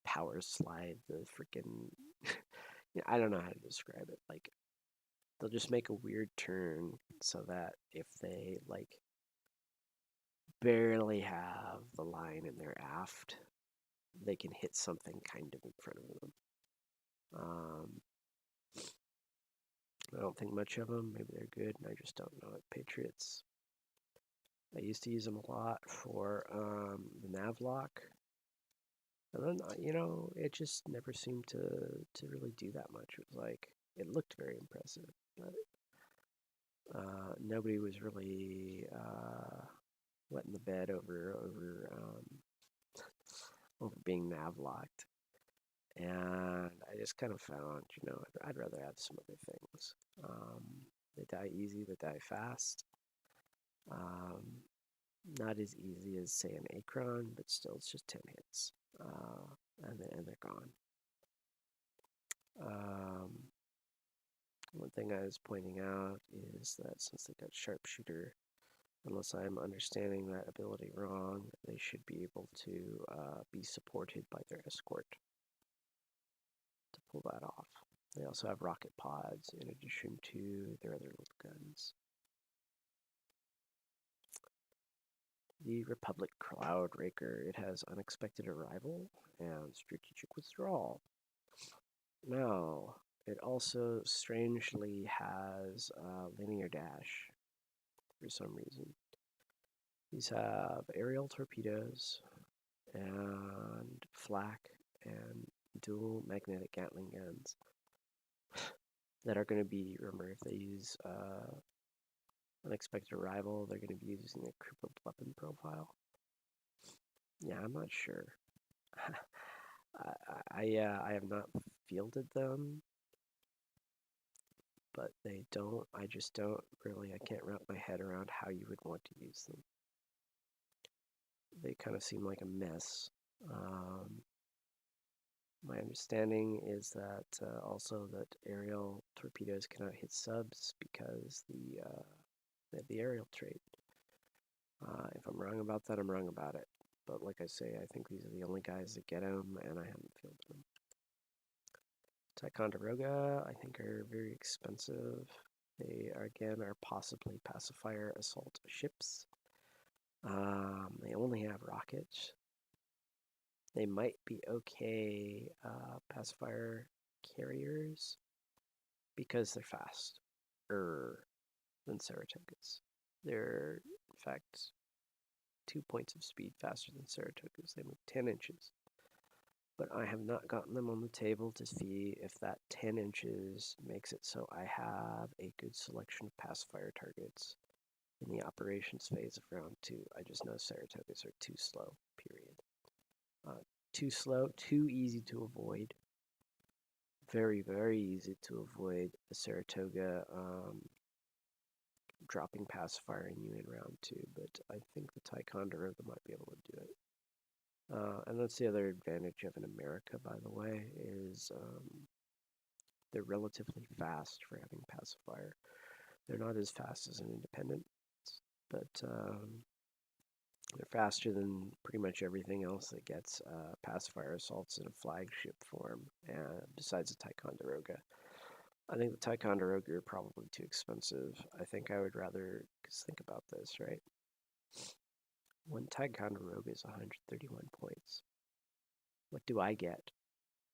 Speaker 1: power slide the freaking I don't know how to describe it. Like, they'll just make a weird turn so that if they like barely have the line in their aft, they can hit something kind of in front of them. I don't think much of them. Maybe they're good, and I just don't know it. Patriots. I used to use them a lot for the Naval. And then, you know, it just never seemed to really do that much. It was like, it looked very impressive, but nobody was really wetting the bed over being navlocked. And I just kind of found, you know, I'd rather have some other things. They die easy, they die fast. Not as easy as, say, an Acron, but still, it's just 10 hits. And they're gone. One thing I was pointing out is that since they got Sharpshooter, unless I'm understanding that ability wrong, they should be able to be supported by their escort to pull that off. They also have rocket pods in addition to their other little guns. the Republic Cloudraker. It has Unexpected Arrival and Strategic Withdrawal. Now, it also strangely has Linear Dash for some reason. These have aerial torpedoes and flak and dual magnetic Gatling guns that are going to be, remember, if they use Unexpected Arrival, they're going to be using a crippled weapon profile. Yeah, I'm not sure. I have not fielded them, but I just don't really, I can't wrap my head around how you would want to use them. They kind of seem like a mess. My understanding is that also that aerial torpedoes cannot hit subs because they have the aerial trait. If I'm wrong about that, I'm wrong about it. But like I say, I think these are the only guys that get them, and I haven't fielded them. Ticonderoga, I think, are very expensive. They are, again, are possibly pacifier assault ships. They only have rockets. They might be okay pacifier carriers because they're faster than Saratogas. They're, in fact, 2 points of speed faster than Saratogas. They move 10 inches. But I have not gotten them on the table to see if that 10 inches makes it so I have a good selection of pacifier targets in the operations phase of round 2. I just know Saratogas are too slow, period. Too slow, too easy to avoid. Very, very easy to avoid a Saratoga dropping pacifier in you in round 2, but I think the Ticonderoga might be able to do it. And that's the other advantage of an America, by the way, is they're relatively fast for having pacifier. They're not as fast as an independent, but they're faster than pretty much everything else that gets pacifier assaults in a flagship form, besides the Ticonderoga. I think the Ticonderoga are probably too expensive. I think I would rather, because think about this, right? One Ticonderoga is 131 points. What do I get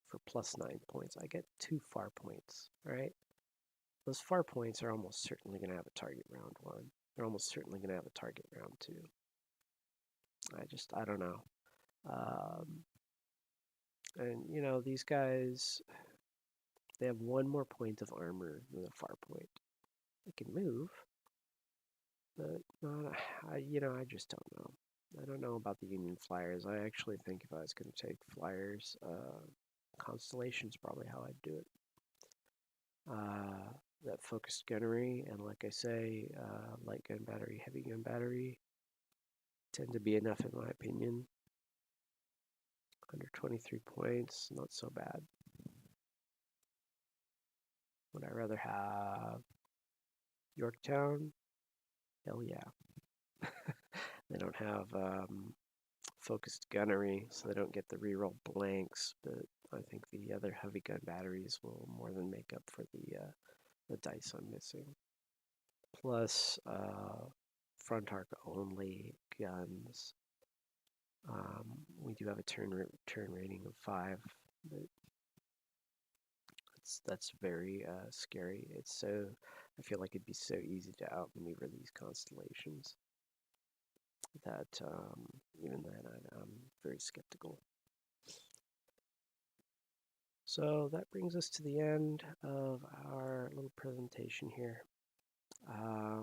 Speaker 1: for plus 9 points? I get 2 FAR points, right? Those FAR points are almost certainly going to have a target round 1. They're almost certainly going to have a target round 2. I don't know. And, you know, these guys, they have 1 more point of armor than the FAR point. They can move, but I just don't know. I don't know about the Union Flyers. I actually think if I was going to take Flyers, Constellation's probably how I'd do it. That focused gunnery, and like I say, light gun battery, heavy gun battery, tend to be enough in my opinion. 123 points, not so bad. Would I rather have Yorktown? Hell yeah. They don't have focused gunnery, so they don't get the reroll blanks, but I think the other heavy gun batteries will more than make up for the dice I'm missing. Plus, front arc only guns. We do have a turn rating of 5, but that's very scary. I feel like it'd be so easy to outmaneuver these constellations that even then I'm very skeptical. So that brings us to the end of our little presentation here. I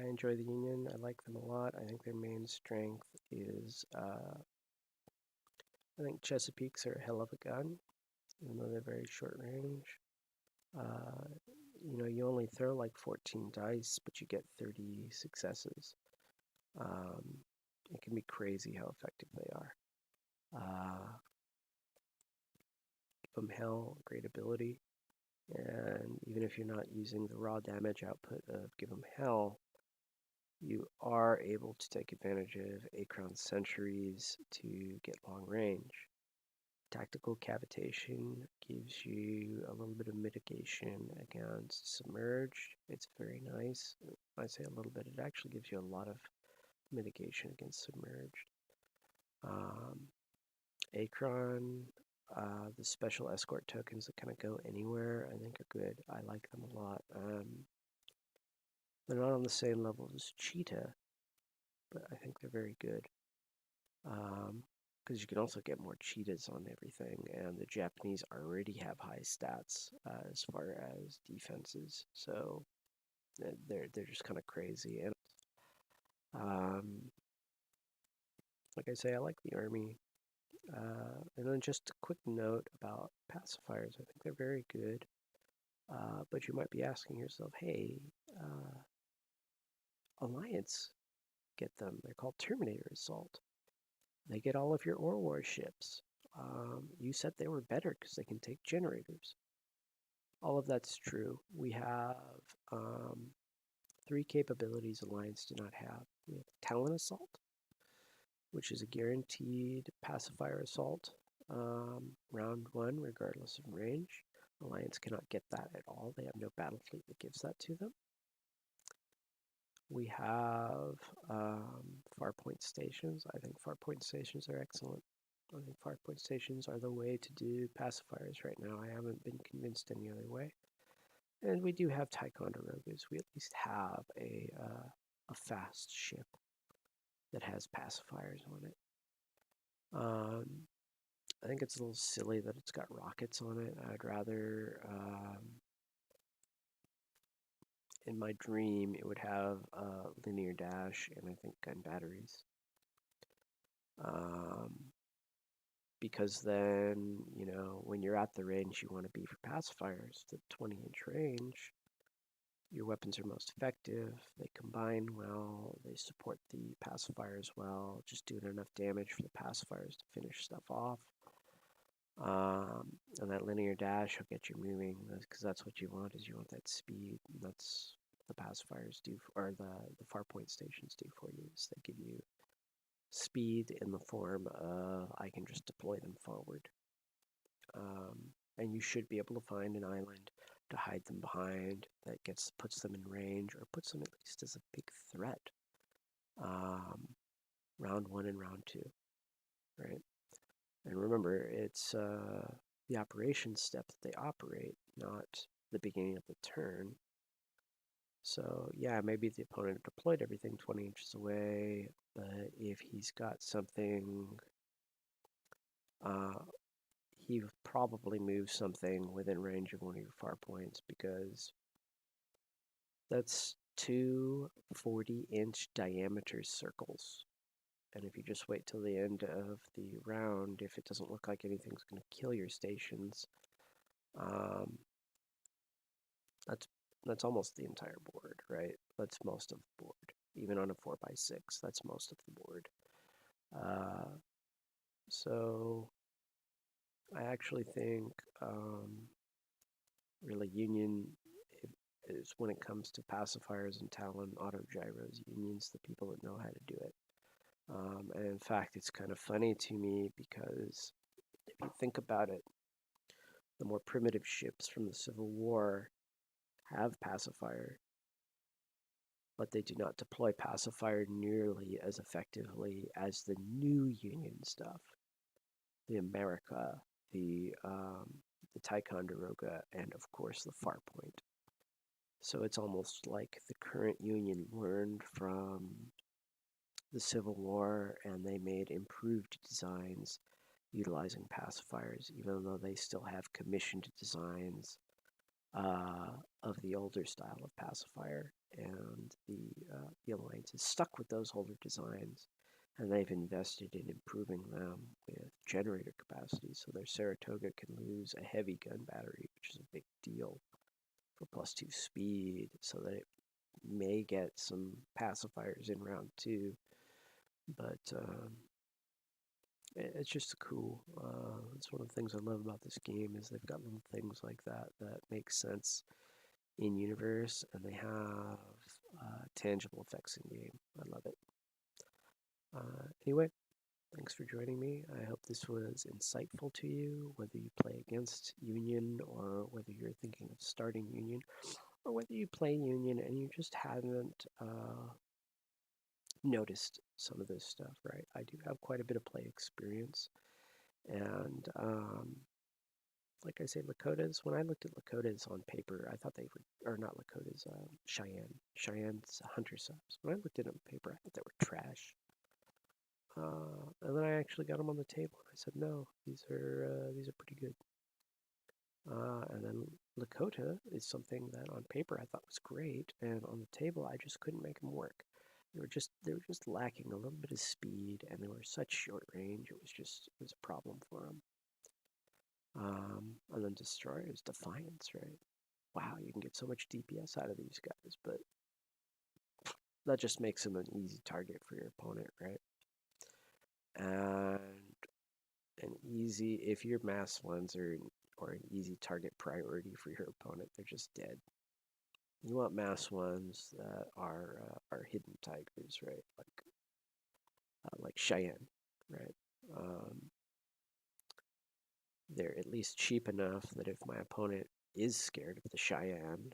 Speaker 1: enjoy the Union. I like them a lot. I think their main strength is, I think Chesapeakes are a hell of a gun, even though they're very short range. You only throw like 14 dice, but you get 30 successes. It can be crazy how effective they are. Give them hell, great ability. And even if you're not using the raw damage output of Give them hell, you are able to take advantage of Acron Sentries to get long range. Tactical Cavitation gives you a little bit of mitigation against Submerged. It's very nice. I say a little bit, it actually gives you a lot of mitigation against submerged. Acron, the special escort tokens that kind of go anywhere, I think are good. I like them a lot. They're not on the same level as Cheetah, but I think they're very good. Because you can also get more cheetahs on everything, and the Japanese already have high stats as far as defenses, so they're just kind of crazy. And like I say, I like the army. And then just a quick note about pacifiers. I think they're very good, but you might be asking yourself, hey, Alliance get them. They're called Terminator Assault. They get all of your ore warships. You said they were better because they can take generators. All of that's true. We have 3 capabilities Alliance do not have. We have Talon Assault, which is a guaranteed pacifier assault round 1, regardless of range. Alliance cannot get that at all. They have no battle fleet that gives that to them. We have farpoint stations. I think farpoint stations are excellent. I think farpoint stations are the way to do pacifiers right now. I haven't been convinced any other way. And we do have Ticonderogas. We at least have a fast ship that has pacifiers on it. I think it's a little silly that it's got rockets on it. I'd rather, in my dream, it would have linear dash and I think gun batteries. Because then, you know, when you're at the range you want to be for pacifiers, the 20-inch range, your weapons are most effective, they combine well, they support the pacifiers well, just doing enough damage for the pacifiers to finish stuff off. And that linear dash will get you moving, because that's what you want, is you want that speed. And that's what the pacifiers do, or the farpoint stations do for you, is they give you speed in the form of I can just deploy them forward. And you should be able to find an island to hide them behind that puts them in range, or puts them at least as a big threat. Round 1 and round 2, right? And remember, it's the operation step that they operate, not the beginning of the turn. So yeah, maybe the opponent deployed everything 20 inches away, but if he's got something, he probably moves something within range of one of your far points, because that's 2 40-inch diameter circles. And if you just wait till the end of the round, if it doesn't look like anything's going to kill your stations, that's almost the entire board, right? That's most of the board. Even on a 4x6, that's most of the board. So I actually think really Union is, when it comes to pacifiers and Talon auto gyros, Union's the people that know how to do it. And in fact, it's kind of funny to me, because if you think about it, the more primitive ships from the Civil War have pacifier, but they do not deploy pacifier nearly as effectively as the new Union stuff. The America, the Ticonderoga, and of course the Farpoint. So it's almost like the current Union learned from the Civil War, and they made improved designs utilizing pacifiers, even though they still have commissioned designs of the older style of pacifier. And the Alliance is stuck with those older designs, and they've invested in improving them with generator capacity, so their Saratoga can lose a heavy gun battery, which is a big deal, for +2 speed, so that it may get some pacifiers in round 2. But it's just cool. It's one of the things I love about this game, is they've got little things like that that make sense in universe, and they have tangible effects in game. I love it. Anyway, thanks for joining me. I hope this was insightful to you, whether you play against Union, or whether you're thinking of starting Union, or whether you play Union and you just haven't noticed some of this stuff, right? I do have quite a bit of play experience, and like I say, Lakotas. When I looked at Lakotas on paper, I thought they were, or not Lakotas, Cheyenne. Cheyenne's hunter subs. When I looked at them on paper, I thought they were trash. And then I actually got them on the table, and I said, no, these are pretty good. And then Lakota is something that on paper I thought was great, and on the table I just couldn't make them work. They were just lacking a little bit of speed, and they were such short range. It was a problem for them. And then Destroyer is Defiance, right? Wow, you can get so much DPS out of these guys, but that just makes them an easy target for your opponent, right? And an easy, if your mass ones are or an easy target priority for your opponent, they're just dead. You want mass ones that are hidden tigers, right? Like Cheyenne, right? They're at least cheap enough that if my opponent is scared of the Cheyenne,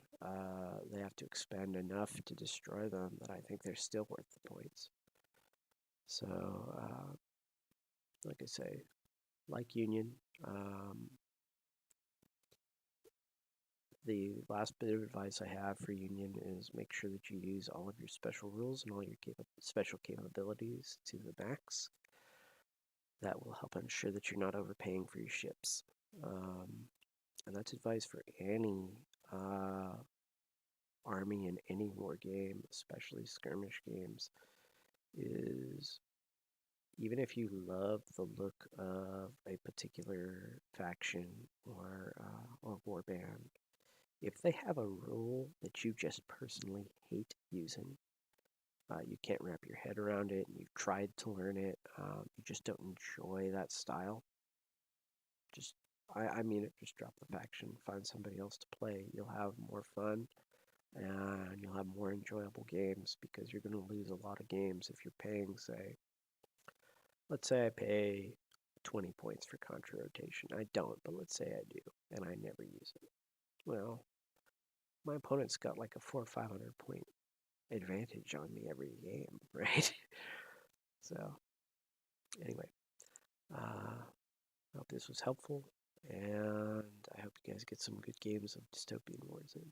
Speaker 1: they have to expend enough to destroy them that I think they're still worth the points. So, like I say, like Union, the last bit of advice I have for Union is make sure that you use all of your special rules and all your special capabilities to the max. That will help ensure that you're not overpaying for your ships. And that's advice for any army in any war game, especially skirmish games, is even if you love the look of a particular faction or warband, if they have a rule that you just personally hate using, you can't wrap your head around it, and you've tried to learn it, you just don't enjoy that style, I mean it, just drop the faction, find somebody else to play. You'll have more fun, and you'll have more enjoyable games, because you're going to lose a lot of games if you're paying, say, let's say I pay 20 points for contra rotation. I don't, but let's say I do, and I never use it. Well, my opponent's got like a 400 or 500 point advantage on me every game, right? So, anyway, I hope this was helpful, and I hope you guys get some good games of Dystopian Wars in.